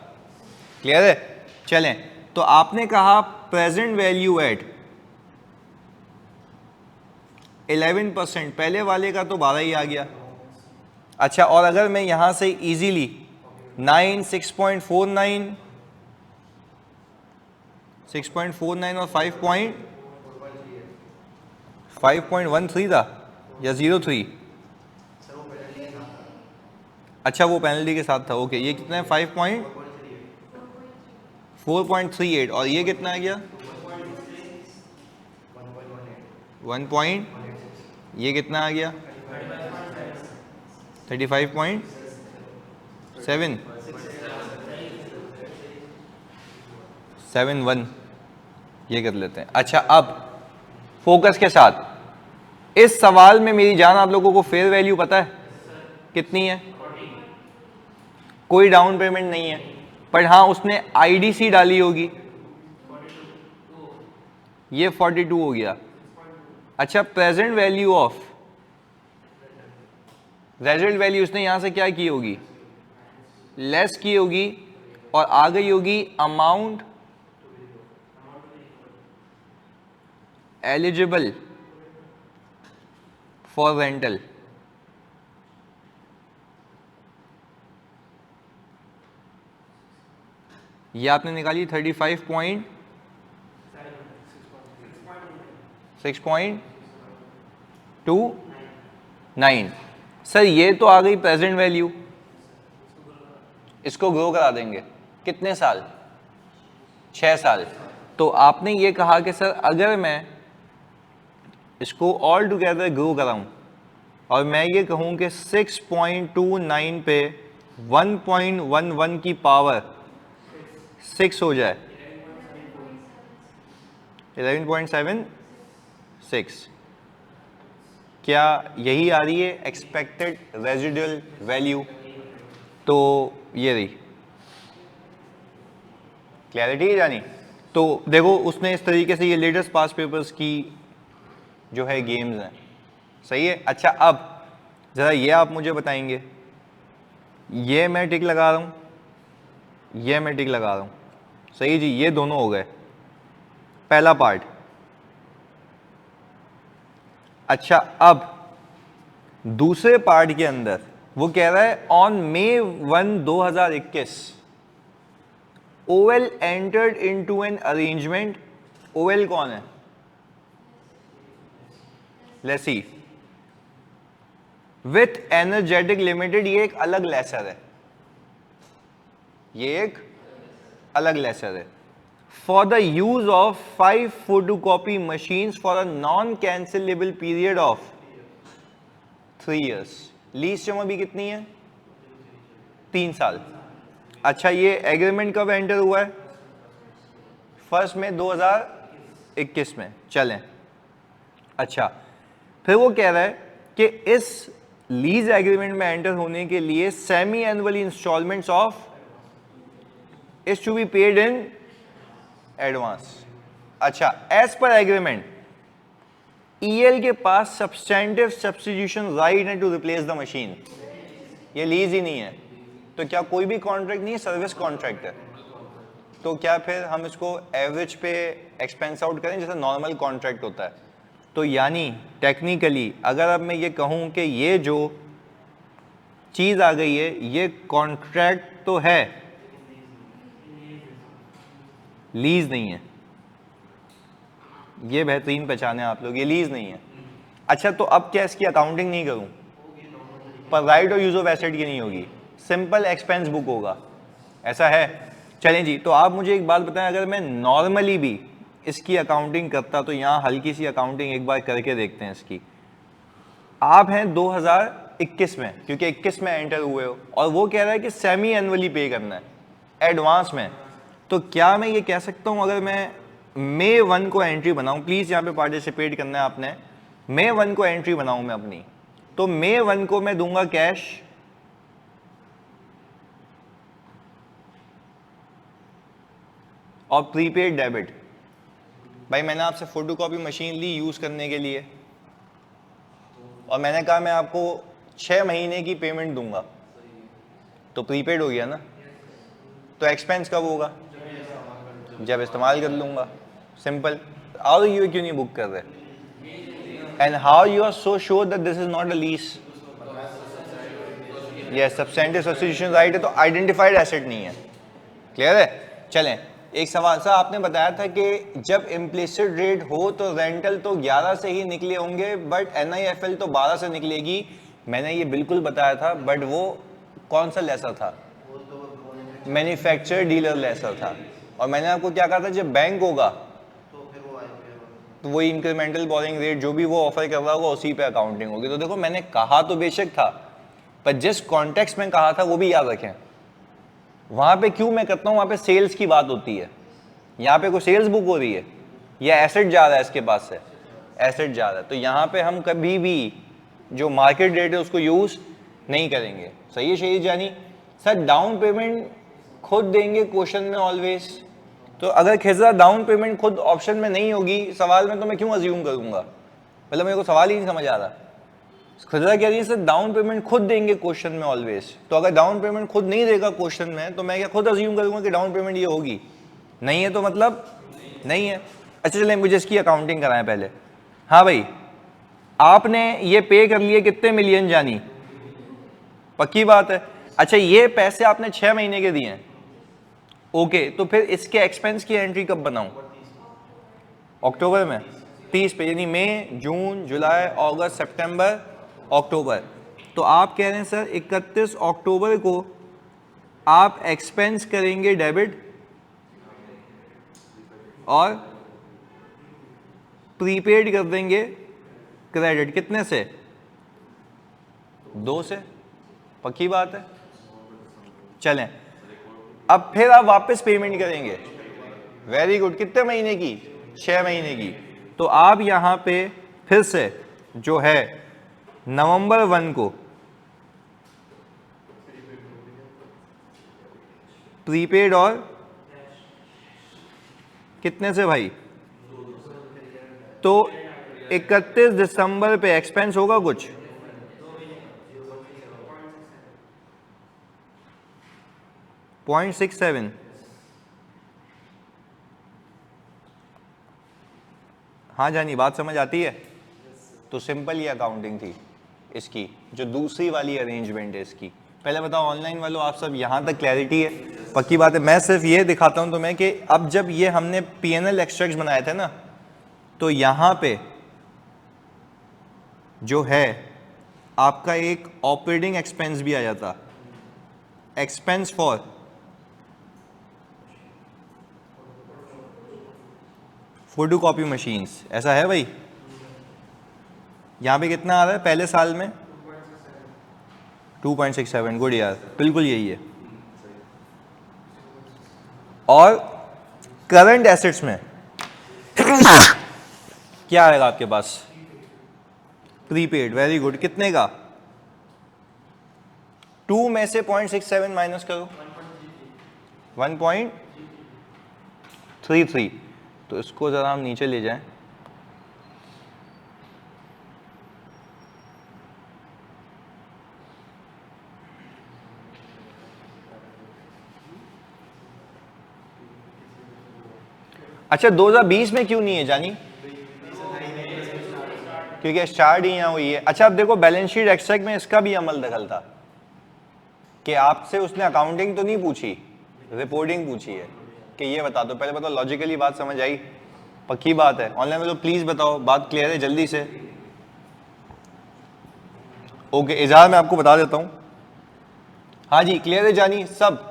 क्लियर है? चलें, तो आपने कहा प्रेजेंट वैल्यू एट 11%, पहले वाले का तो 12 ही आ गया। अच्छा और अगर मैं यहां से इजीली 9, 6.49, 6.49 और 5.13 था या 03? अच्छा वो पेनल्टी के साथ था, ओके। ये कितना है? 4.38 और ये कितना आ गया? 1 पॉइंट, ये कितना आ गया? 35.71, ये कर लेते हैं। अच्छा अब फोकस के साथ, इस सवाल में मेरी जान आप लोगों को फेयर वैल्यू पता है कितनी है? कोई डाउन पेमेंट नहीं है, पर हाँ उसने आईडीसी डाली होगी, ये 42 हो गया। अच्छा present value of, result value उसने यहां से क्या की होगी? लेस की होगी, और आ गई होगी अमाउंट एलिजिबल फॉर रेंटल। ये आपने निकाली 35.6.29। सर ये तो आ गई प्रेजेंट वैल्यू, इसको ग्रो करा देंगे कितने साल? 6 साल। तो आपने ये कहा कि सर अगर मैं इसको ऑल टुगेदर ग्रो कराऊं और मैं ये कहूं कि 6.29 पे 1.11 की पावर 6 हो जाए, 11.76, क्या यही आ रही है एक्सपेक्टेड रेजिडुअल वैल्यू? तो ये रही। क्लैरिटी है जानी? तो देखो उसने इस तरीके से ये लेटेस्ट पास पेपर्स की जो है गेम्स हैं, सही है। अच्छा अब जरा ये आप मुझे बताएंगे, ये मैं टिक लगा रहा हूं, ये मैं टिक लगा रहा हूं, सही जी, ये दोनों हो गए पहला पार्ट। अच्छा अब दूसरे पार्ट के अंदर वो कह रहा है on May 1, 2021 oval entered into an arrangement. Oval कौन है? लेसी। विथ एनर्जेटिक लिमिटेड, ये एक अलग लेसर है, ये एक अलग लेसर है। For the use of 5 photocopy machines for a non cancellable period of 3 years। Lease term अभी कितनी है? 3 साल। अच्छा ये एग्रीमेंट कब एंटर हुआ है? 1 मई 2021 में। चलें, अच्छा फिर वो कह रहा है कि इस लीज एग्रीमेंट में एंटर होने के लिए semi annually installments of is to be paid in advance. अच्छा, एज पर एग्रीमेंट ईएल के पास सब्सटेंटिव सब्स्टिट्यूशन राइट है टू रिप्लेस द मशीन। ये लीज ही नहीं है, तो क्या कोई भी कॉन्ट्रैक्ट नहीं है, सर्विस कॉन्ट्रैक्ट है, तो क्या फिर हम इसको एवरेज पे एक्सपेंस आउट करें जैसे नॉर्मल कॉन्ट्रैक्ट होता है? तो यानी टेक्निकली अगर अब मैं ये कहूं कि ये जो चीज आ गई है ये कॉन्ट्रैक्ट तो है, लीज नहीं है। ये बेहतरीन पहचाने आप लोग, ये लीज नहीं है। अच्छा तो अब क्या इसकी अकाउंटिंग नहीं करूं? पर राइट और यूज ऑफ एसेट की नहीं होगी, सिंपल एक्सपेंस बुक होगा, ऐसा है? चलें जी, तो आप मुझे एक बात बताएं, अगर मैं नॉर्मली भी इसकी अकाउंटिंग करता तो यहाँ हल्की सी अकाउंटिंग एक बार करके देखते हैं इसकी। आप हैं 2021 में, क्योंकि 21 में एंटर हुए हो, और वो कह रहा है कि सेमी एनुअली पे करना है एडवांस में। तो क्या मैं ये कह सकता हूँ अगर मैं May 1 को एंट्री बनाऊं, प्लीज यहाँ पे पार्टिसिपेट करना है आपने, May 1 को एंट्री बनाऊं मैं अपनी, तो May 1 को मैं दूंगा कैश और प्रीपेड डेबिट। भाई मैंने आपसे फोटोकॉपी मशीन ली यूज करने के लिए और मैंने कहा मैं आपको 6 महीने की पेमेंट दूंगा, तो प्रीपेड हो गया ना। तो एक्सपेंस कब होगा? जब इस्तेमाल कर लूंगा, सिंपल। और यू क्यों नहीं बुक कर रहे? And how you are so sure that this is not a lease? Yes, substantive substitution right है, तो आइडेंटिफाइड एसेट नहीं है। क्लियर है? चलें, एक सवाल सा आपने बताया था कि जब इम्प्लिसिट रेट हो तो रेंटल तो 11 से ही निकले होंगे बट NIFL तो 12 से निकलेगी। मैंने ये बिल्कुल बताया था, बट वो कौन सा लेसर था? मैन्युफैक्चरर डीलर लेसर था। और मैंने आपको क्या कहा था, जब बैंक होगा तो वही इंक्रीमेंटल बोरिंग रेट जो भी वो ऑफर कर रहा होगा उसी पे अकाउंटिंग होगी। तो देखो मैंने कहा तो बेशक था, पर जिस कॉन्टेक्स्ट में कहा था वो भी याद रखें। वहां पे क्यों मैं करता हूँ, वहां पे सेल्स की बात होती है, यहाँ पे कोई सेल्स बुक हो रही है या एसेट जा रहा है इसके पास से, एसेट जा रहा है, तो यहाँ पे हम कभी भी जो मार्केट रेट है उसको यूज नहीं करेंगे। सही है शहीद जानी? सर डाउन पेमेंट खुद देंगे क्वेश्चन में ऑलवेज, तो अगर खिजरा डाउन पेमेंट खुद ऑप्शन में नहीं होगी सवाल में तो मैं क्यों अज्यूम करूंगा? मतलब मेरे को सवाल ही नहीं समझ आ रहा। खिजरा कह रही है सर डाउन पेमेंट खुद देंगे क्वेश्चन में ऑलवेज, तो अगर डाउन पेमेंट खुद नहीं देगा क्वेश्चन में तो मैं क्या खुद अज्यूम करूंगा कि डाउन पेमेंट ये होगी? नहीं है तो मतलब नहीं है। अच्छा चलें, मुझे इसकी अकाउंटिंग कराएं पहले। हाँ भाई, आपने ये पे कर लिए कितने मिलियन जानी? पक्की बात है। अच्छा ये पैसे आपने 6 महीने के दिए हैं, ओके, तो फिर इसके एक्सपेंस की एंट्री कब बनाऊं? अक्टूबर में 30 पे, यानी मई, जून, जुलाई, अगस्त, सितंबर, अक्टूबर। तो आप कह रहे हैं सर 31 अक्टूबर को आप एक्सपेंस करेंगे डेबिट और प्रीपेड कर देंगे क्रेडिट। कितने से? 2 से। पक्की बात है? चलें, अब फिर आप वापस पेमेंट करेंगे। वेरी गुड, कितने महीने की? 6 महीने की। तो आप यहां पे फिर से जो है नवंबर 1 को प्रीपेड और कितने से भाई? तो 31 दिसंबर पे एक्सपेंस होगा कुछ? .67। हाँ जानी, बात समझ आती है? तो सिंपल ये अकाउंटिंग थी इसकी, जो दूसरी वाली अरेंजमेंट है इसकी। पहले बताओ ऑनलाइन वालों, आप सब यहाँ तक क्लैरिटी है? पक्की बात है। मैं सिर्फ ये दिखाता हूँ तुम्हें कि अब जब ये हमने P&L एक्सट्रैक्ट बनाए थे ना, तो यहाँ पे जो है आपका एक ऑपरेटिंग एक्सपेंस भी आ जाता, एक्सपेंस फॉर फोटोकॉपी मशीन्स। ऐसा है भाई? यहाँ पे कितना आ रहा है पहले साल में? 2.67। गुड यार, बिल्कुल यही है। और करंट एसेट्स में क्या आएगा आपके पास? प्रीपेड। Very good. कितने का? 2 में से 0.67 माइनस करो। 1.33। तो इसको जरा हम नीचे ले जाएं। अच्छा 2020 में क्यों नहीं है जानी? क्योंकि स्टार्ट ही यहाँ हुई है। अच्छा अब देखो बैलेंस शीट एक्सट्रैक्ट में इसका भी अमल दखल था कि आपसे उसने अकाउंटिंग तो नहीं पूछी, रिपोर्टिंग पूछी है कि ये बता दो। पहले बताओ लॉजिकली बात समझ आई? पक्की बात है? ऑनलाइन में तो प्लीज बताओ, बात क्लियर है जल्दी से। ओके इजहार मैं आपको बता देता हूं। हाँ जी क्लियर है जानी सब?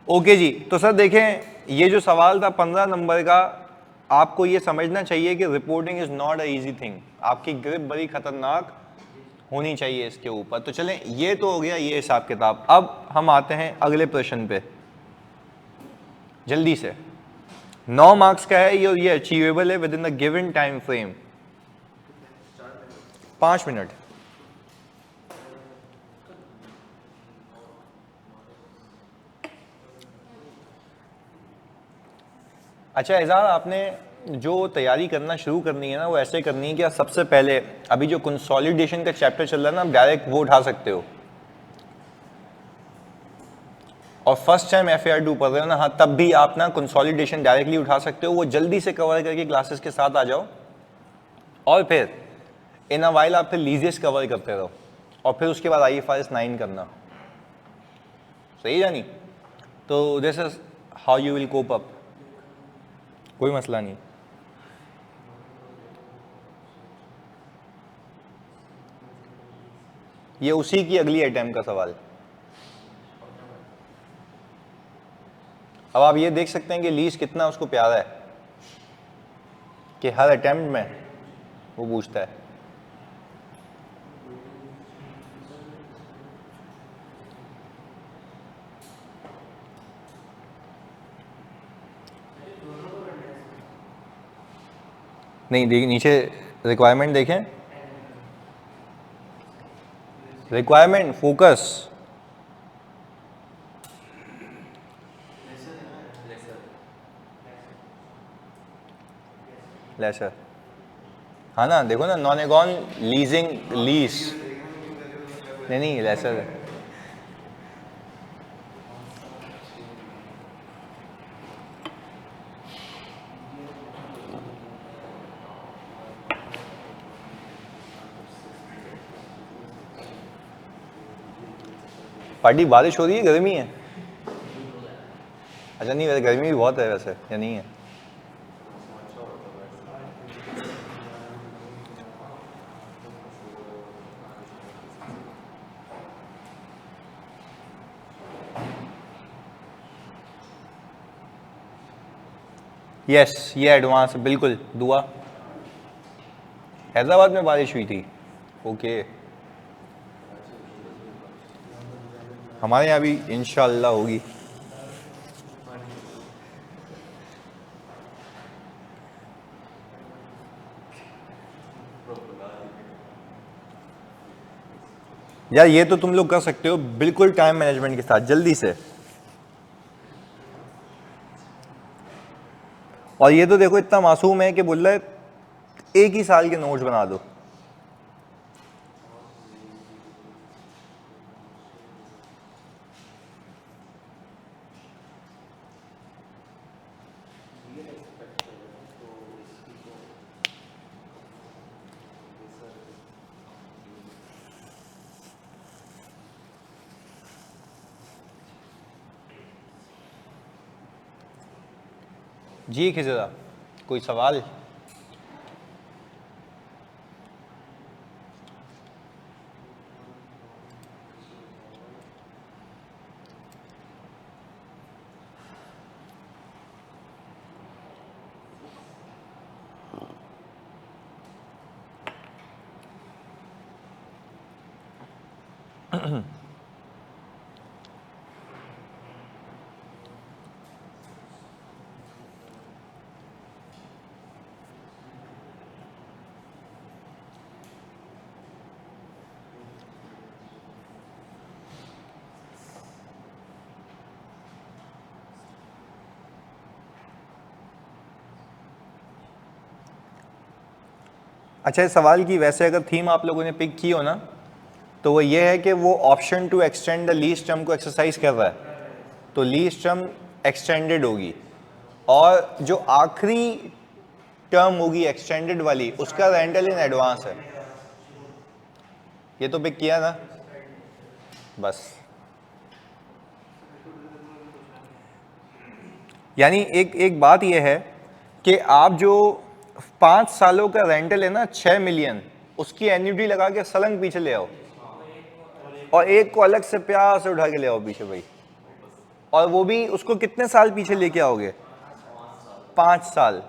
ओके जी। तो सर देखें ये जो सवाल था 15 नंबर का, आपको ये समझना चाहिए कि reporting is not a easy thing. आपकी ग्रिप बड़ी खतरनाक होनी चाहिए इसके ऊपर। तो चलें ये तो हो गया ये हिसाब किताब। अब हम आते हैं अगले प्रश्न पे जल्दी से। 9 मार्क्स का है ये अचीवेबल है with in the given time frame. 5 minute. अच्छा एजाज आपने जो तैयारी करना शुरू करनी है ना वो ऐसे करनी है कि सबसे पहले अभी जो कंसोलिडेशन का चैप्टर चल रहा है ना आप डायरेक्ट वो उठा सकते हो। और फर्स्ट टाइम FAR2 पढ़ रहे हो ना, हाँ तब भी आप ना कंसोलिडेशन डायरेक्टली उठा सकते हो। वो जल्दी से कवर करके क्लासेस के साथ आ जाओ और फिर इन अ वाइल आप फिर लीजियस कवर करते रहो और फिर उसके बाद IFRS 9 करना। सही जानी? तो this is how you will cope up. कोई मसला नहीं। ये उसी की अगली अटेम्प्ट का सवाल। अब आप ये देख सकते हैं कि लीज कितना उसको प्यारा है कि हर अटेम्प्ट में वो पूछता है। नहीं देखिए नीचे रिक्वायरमेंट देखें। Requirement focus lessor. हाँ ना देखो ना नॉन एगॉन लीजिंग लीज। नहीं लेसर है। पार्टी बारिश हो रही है गर्मी है? अच्छा नहीं वैसे गर्मी भी बहुत है वैसे या नहीं है? यस ये एडवांस बिल्कुल दुआ। हैदराबाद में बारिश हुई थी। ओके हमारे यहाँ भी इंशाल्लाह होगी। यार ये तो तुम लोग कर सकते हो बिल्कुल टाइम मैनेजमेंट के साथ जल्दी से। और ये तो देखो इतना मासूम है कि बोल रहा है एक ही साल के नोट्स बना दो। जी खिजरा कोई सवाल? अच्छा, इस सवाल की वैसे अगर थीम आप लोगों ने पिक की हो ना, तो वो ये है कि वो option to extend the lease term को एक्सरसाइज कर रहा है, तो लीज टर्म एक्सटेंडेड होगी, और जो आखिरी टर्म होगी एक्सटेंडेड वाली, उसका रेंटल इन एडवांस है। ये तो पिक किया ना, बस। यानी एक बात यह है कि आप जो 5 सालों का रेंटल है ना 6 मिलियन, उसकी एन्युटी लगा के सलंग पीछे ले आओ, और एक को अलग से प्यार से उठा के ले आओ पीछे भाई, और वो भी उसको कितने साल पीछे लेके आओगे? 5 साल।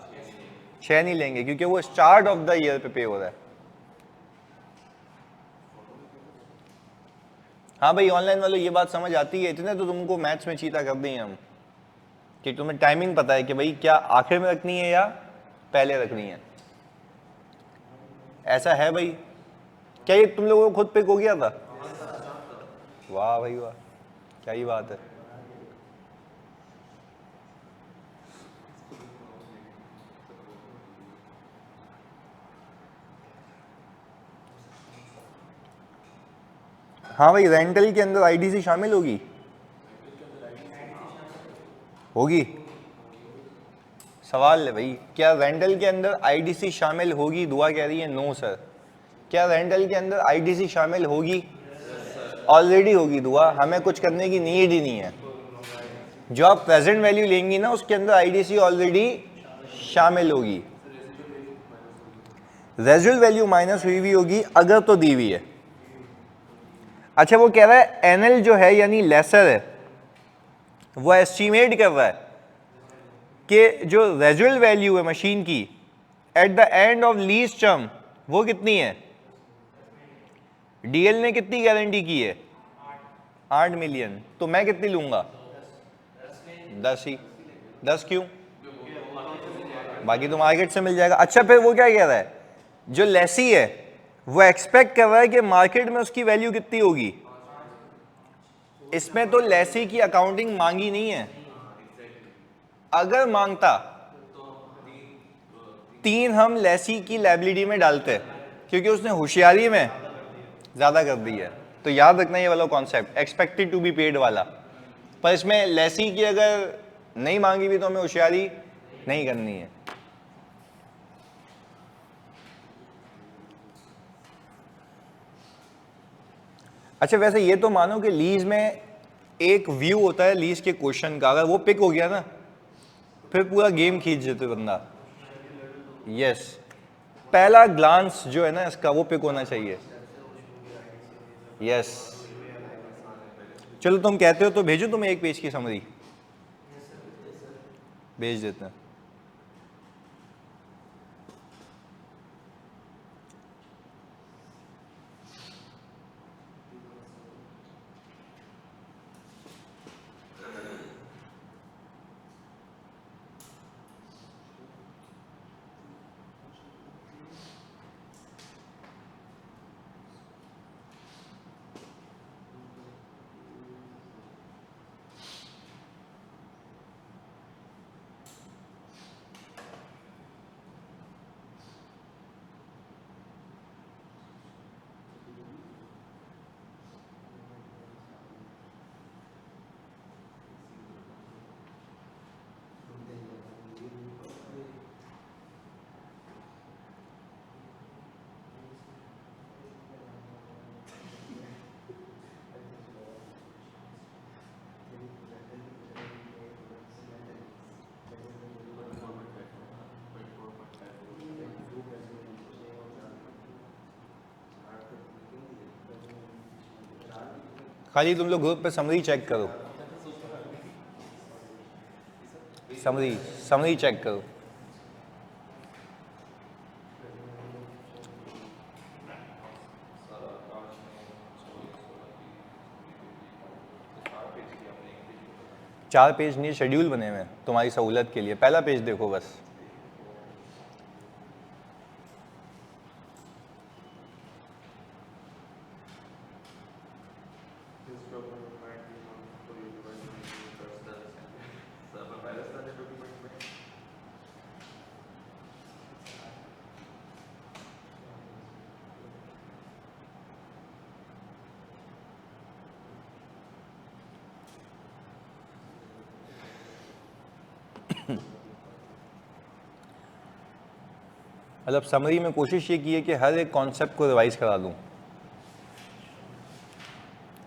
6 नहीं लेंगे क्योंकि वो स्टार्ट ऑफ द ईयर पे हो रहा है। हाँ भाई, ऑनलाइन वालों ये बात समझ आती है, इतने तो तुमको मैथ्स में चीता कर दी हम कि तुम्हें टाइमिंग पता है कि भाई क्या आखिर में रखनी है या पहले रखनी है। ऐसा है भाई? क्या ये तुम लोगों को खुद पिक हो गया था? वाह भाई वाह, क्या ही बात है। हाँ भाई, रेंटल के अंदर आईडीसी शामिल होगी? होगी? सवाल है भाई, क्या रेंटल के अंदर आईडीसी शामिल होगी? दुआ कह रही है नो सर। क्या रेंटल के अंदर आईडीसी शामिल होगी? ऑलरेडी होगी दुआ, हमें कुछ करने की नीड ही नहीं है। जो आप प्रेजेंट वैल्यू लेंगी ना, उसके अंदर आईडीसी ऑलरेडी शामिल होगी। रेजुअल वैल्यू माइनस हुई हुई होगी अगर तो दी हुई है। अच्छा, वो कह रहा है एनएल जो है यानी लेसर है, वो एस्टिमेट कर रहा है कि जो रेजुअल वैल्यू है मशीन की at the end of lease term वो कितनी है? डीएल ने कितनी गारंटी की है? 8 मिलियन। तो मैं कितनी लूंगा? 10 ही। 10 क्यों? बाकी तो मार्केट से मिल जाएगा। अच्छा, फिर वो क्या कह रहा है, जो लेसी है वो एक्सपेक्ट कर रहा है कि मार्केट में उसकी वैल्यू कितनी होगी। इसमें तो लेसी की अकाउंटिंग मांगी नहीं है। अगर मांगता 3 हम लेसी की लायबिलिटी में डालते, क्योंकि उसने होशियारी में ज्यादा कर दी है। तो याद रखना ये वाला concept, expected to be paid वाला। पर इसमें लेसी की अगर नहीं मांगी भी तो हमें होशियारी नहीं करनी है। अच्छा, वैसे ये तो मानो कि लीज में एक व्यू होता है लीज के क्वेश्चन का, अगर वो पिक हो गया ना फिर पूरा गेम खींच देते बंदा। यस, पहला ग्लांस जो है ना इसका वो पिक होना चाहिए। यस, चलो तुम कहते हो तो भेजो तुम्हें एक पेज की समरी, भेज देते हैं। खाली तुम लोग ग्रुप पे समरी चेक करो, समरी समरी चेक करो। चार पेज नहीं, शेड्यूल बने हुए हैं तुम्हारी सहूलत के लिए, पहला पेज देखो बस। मतलब समरी में कोशिश ये की है कि हर एक कॉन्सेप्ट को रिवाइज करा दूं,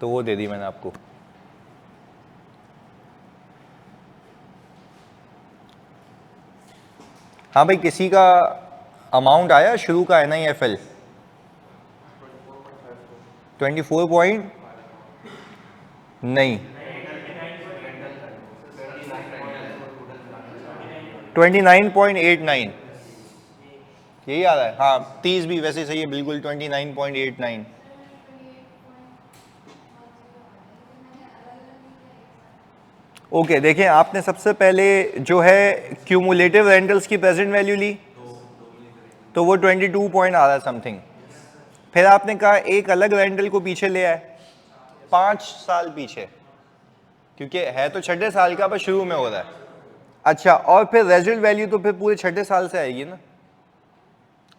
तो वो दे दी मैंने आपको। हाँ भाई, किसी का अमाउंट आया शुरू का NIFL 24 पॉइंट नहीं 29.89 यही आ रहा है। हाँ 30 भी वैसे सही है बिल्कुल, 29.89। ओके देखें, आपने सबसे पहले जो है क्यूमुलेटिव रेंटल्स की प्रेजेंट वैल्यू ली, तो वो 22 पॉइंट आ रहा है समथिंग। फिर आपने कहा एक अलग रेंटल को पीछे ले आए 5 साल पीछे, क्योंकि है तो छठे साल का, बस शुरू में हो रहा है। अच्छा, और फिर रेजिडुअल वैल्यू तो फिर पूरे छठे साल से आएगी ना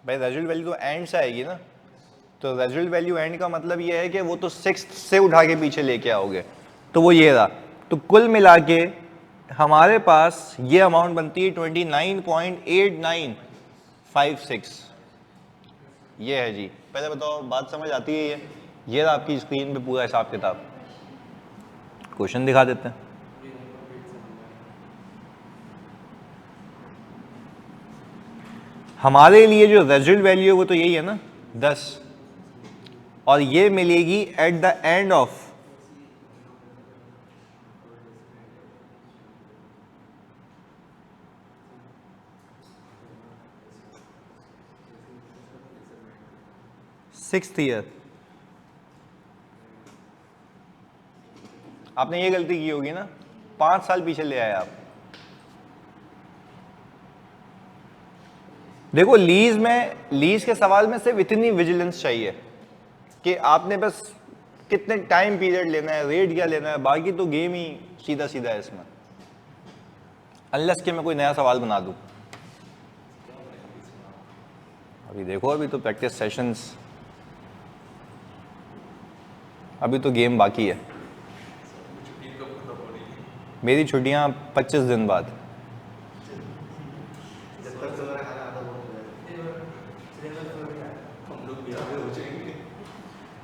भाई, रेजिडुअल वैल्यू तो एंड से आएगी ना। तो रेजिडुअल वैल्यू एंड का मतलब ये है कि वो तो 6th से उठा के पीछे लेके आओगे, तो वो ये रहा। तो कुल मिला के हमारे पास ये अमाउंट बनती है 29.8956। ये है जी। पहले बताओ बात समझ आती है? ये रहा आपकी स्क्रीन पे पूरा हिसाब किताब। क्वेश्चन दिखा देते हैं। हमारे लिए जो रेजिडुअल वैल्यू है वो तो यही है ना 10, और ये मिलेगी at the end of sixth year. आपने ये गलती की होगी ना, 5 साल पीछे ले आए आप। देखो लीज में, लीज के सवाल में सिर्फ इतनी विजिलेंस चाहिए कि आपने बस कितने टाइम पीरियड लेना है, रेट क्या लेना है, बाकी तो गेम ही सीधा सीधा है इसमें, अनलेस कि मैं कोई नया सवाल बना दूं। अभी देखो, अभी तो प्रैक्टिस सेशंस, अभी तो गेम बाकी है। मेरी छुट्टियां 25 दिन बाद।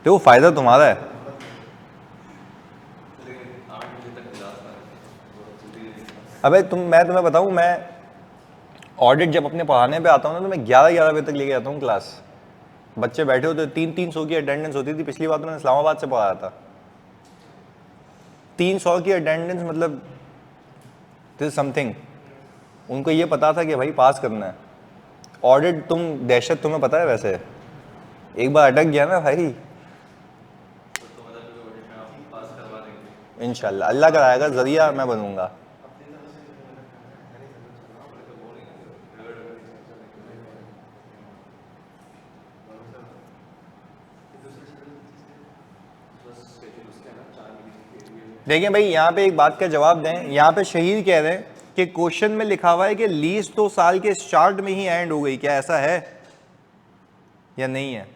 तो फायदा तुम्हारा है। अबे मैं तुम्हें बताऊं, मैं ऑडिट जब अपने पढ़ाने पे आता हूँ ना, तो मैं 11 बजे तक लेके आता हूँ क्लास। बच्चे बैठे होते, 300 की अटेंडेंस होती थी। पिछली बार तो मैंने इस्लामाबाद से पढ़ाया था। 300 की अटेंडेंस मतलब दिस समथिंग। उनको ये पता था कि भाई पास करना है। ऑडिट तुम दहशत, तुम्हें पता है वैसे, एक बार अटक गया ना भाई, इंशाल्लाह अल्लाह कराएगा, जरिया मैं बनूंगा। देखिए भाई, यहाँ पे एक बात का जवाब दें। यहाँ पे शहीद कह रहे हैं कि क्वेश्चन में लिखा हुआ है कि लीज तो साल के स्टार्ट में ही एंड हो गई, क्या ऐसा है या नहीं है?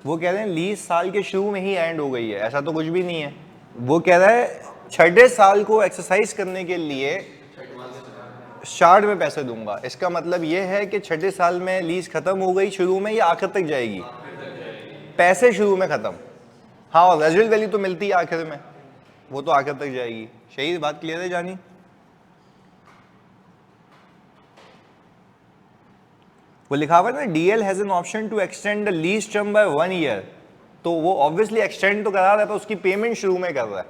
वो कह रहे हैं लीज साल के शुरू में ही एंड हो गई है, ऐसा तो कुछ भी नहीं है। वो कह रहा है छठे साल को एक्सरसाइज करने के लिए स्टार्ट में पैसे दूंगा। इसका मतलब ये है कि छठे साल में लीज खत्म हो गई शुरू में, या आखिर तक जाएगी? पैसे शुरू में खत्म, हाँ, और रेजिडुअल वैल्यू तो मिलती है आखिर में, वो तो आखिर तक जाएगी। शहीद बात क्लियर है जानी? वो लिखा हुआ है ना, DL has an option to extend the lease term by 1 year. तो वो ऑब्वियसली एक्सटेंड तो करा रहा है, पर उसकी पेमेंट शुरू में कर रहा है।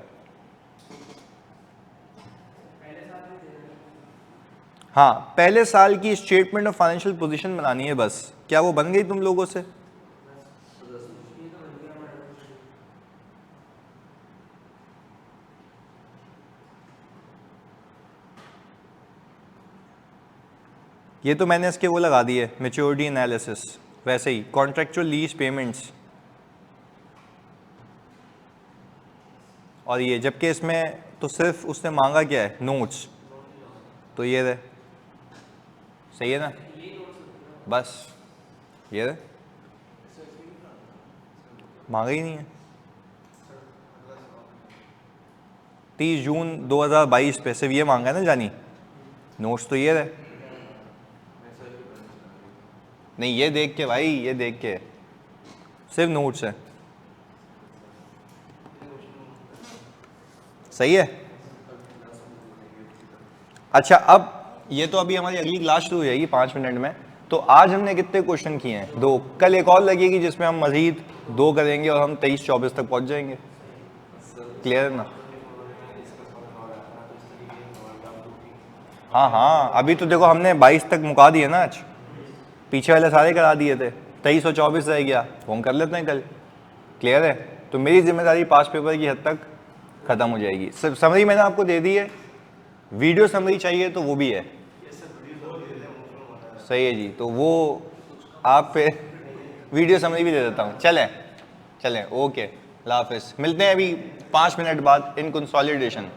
हाँ, पहले साल की स्टेटमेंट ऑफ फाइनेंशियल पोजीशन बनानी है बस। क्या वो बन गई तुम लोगों से? ये तो मैंने इसके वो लगा दिए, मैच्योरिटी एनालिसिस। वैसे ही कॉन्ट्रेक्चुअल लीज पेमेंट्स, और ये जबकि इसमें तो सिर्फ उसने मांगा क्या है, नोट्स। तो ये रहे, सही है ना? बस ये रहे, मांगा ही नहीं है। 30 जून 2022 पे सिर्फ ये मांगा है ना जानी? नोट्स तो ये रहे। नहीं ये देख के भाई, ये देख के सिर्फ नोट्स है। सही है। अच्छा अब ये तो अभी हमारी अगली क्लास शुरू हो जाएगी 5 मिनट में। तो आज हमने कितने क्वेश्चन किए हैं? 2। कल एक और लगेगी जिसमें हम मजीद 2 करेंगे और हम 23-24 तक पहुंच जाएंगे। क्लियर है ना? हाँ हाँ, अभी तो देखो हमने 22 तक मुका दिए ना आज, पीछे वाले सारे करा दिए थे, 23 और 24 रह गया, वो हम कर लेते हैं कल। क्लियर है? तो मेरी जिम्मेदारी पास पेपर की हद तक खत्म हो जाएगी। समरी मैंने आपको दे दी है, वीडियो समरी चाहिए तो वो भी है। सही है जी, तो वो आप पे वीडियो समरी भी दे देता हूँ। चलें ओके, अल्लाह हाफिज़। मिलते हैं अभी 5 मिनट बाद इन कंसोलिडेशन।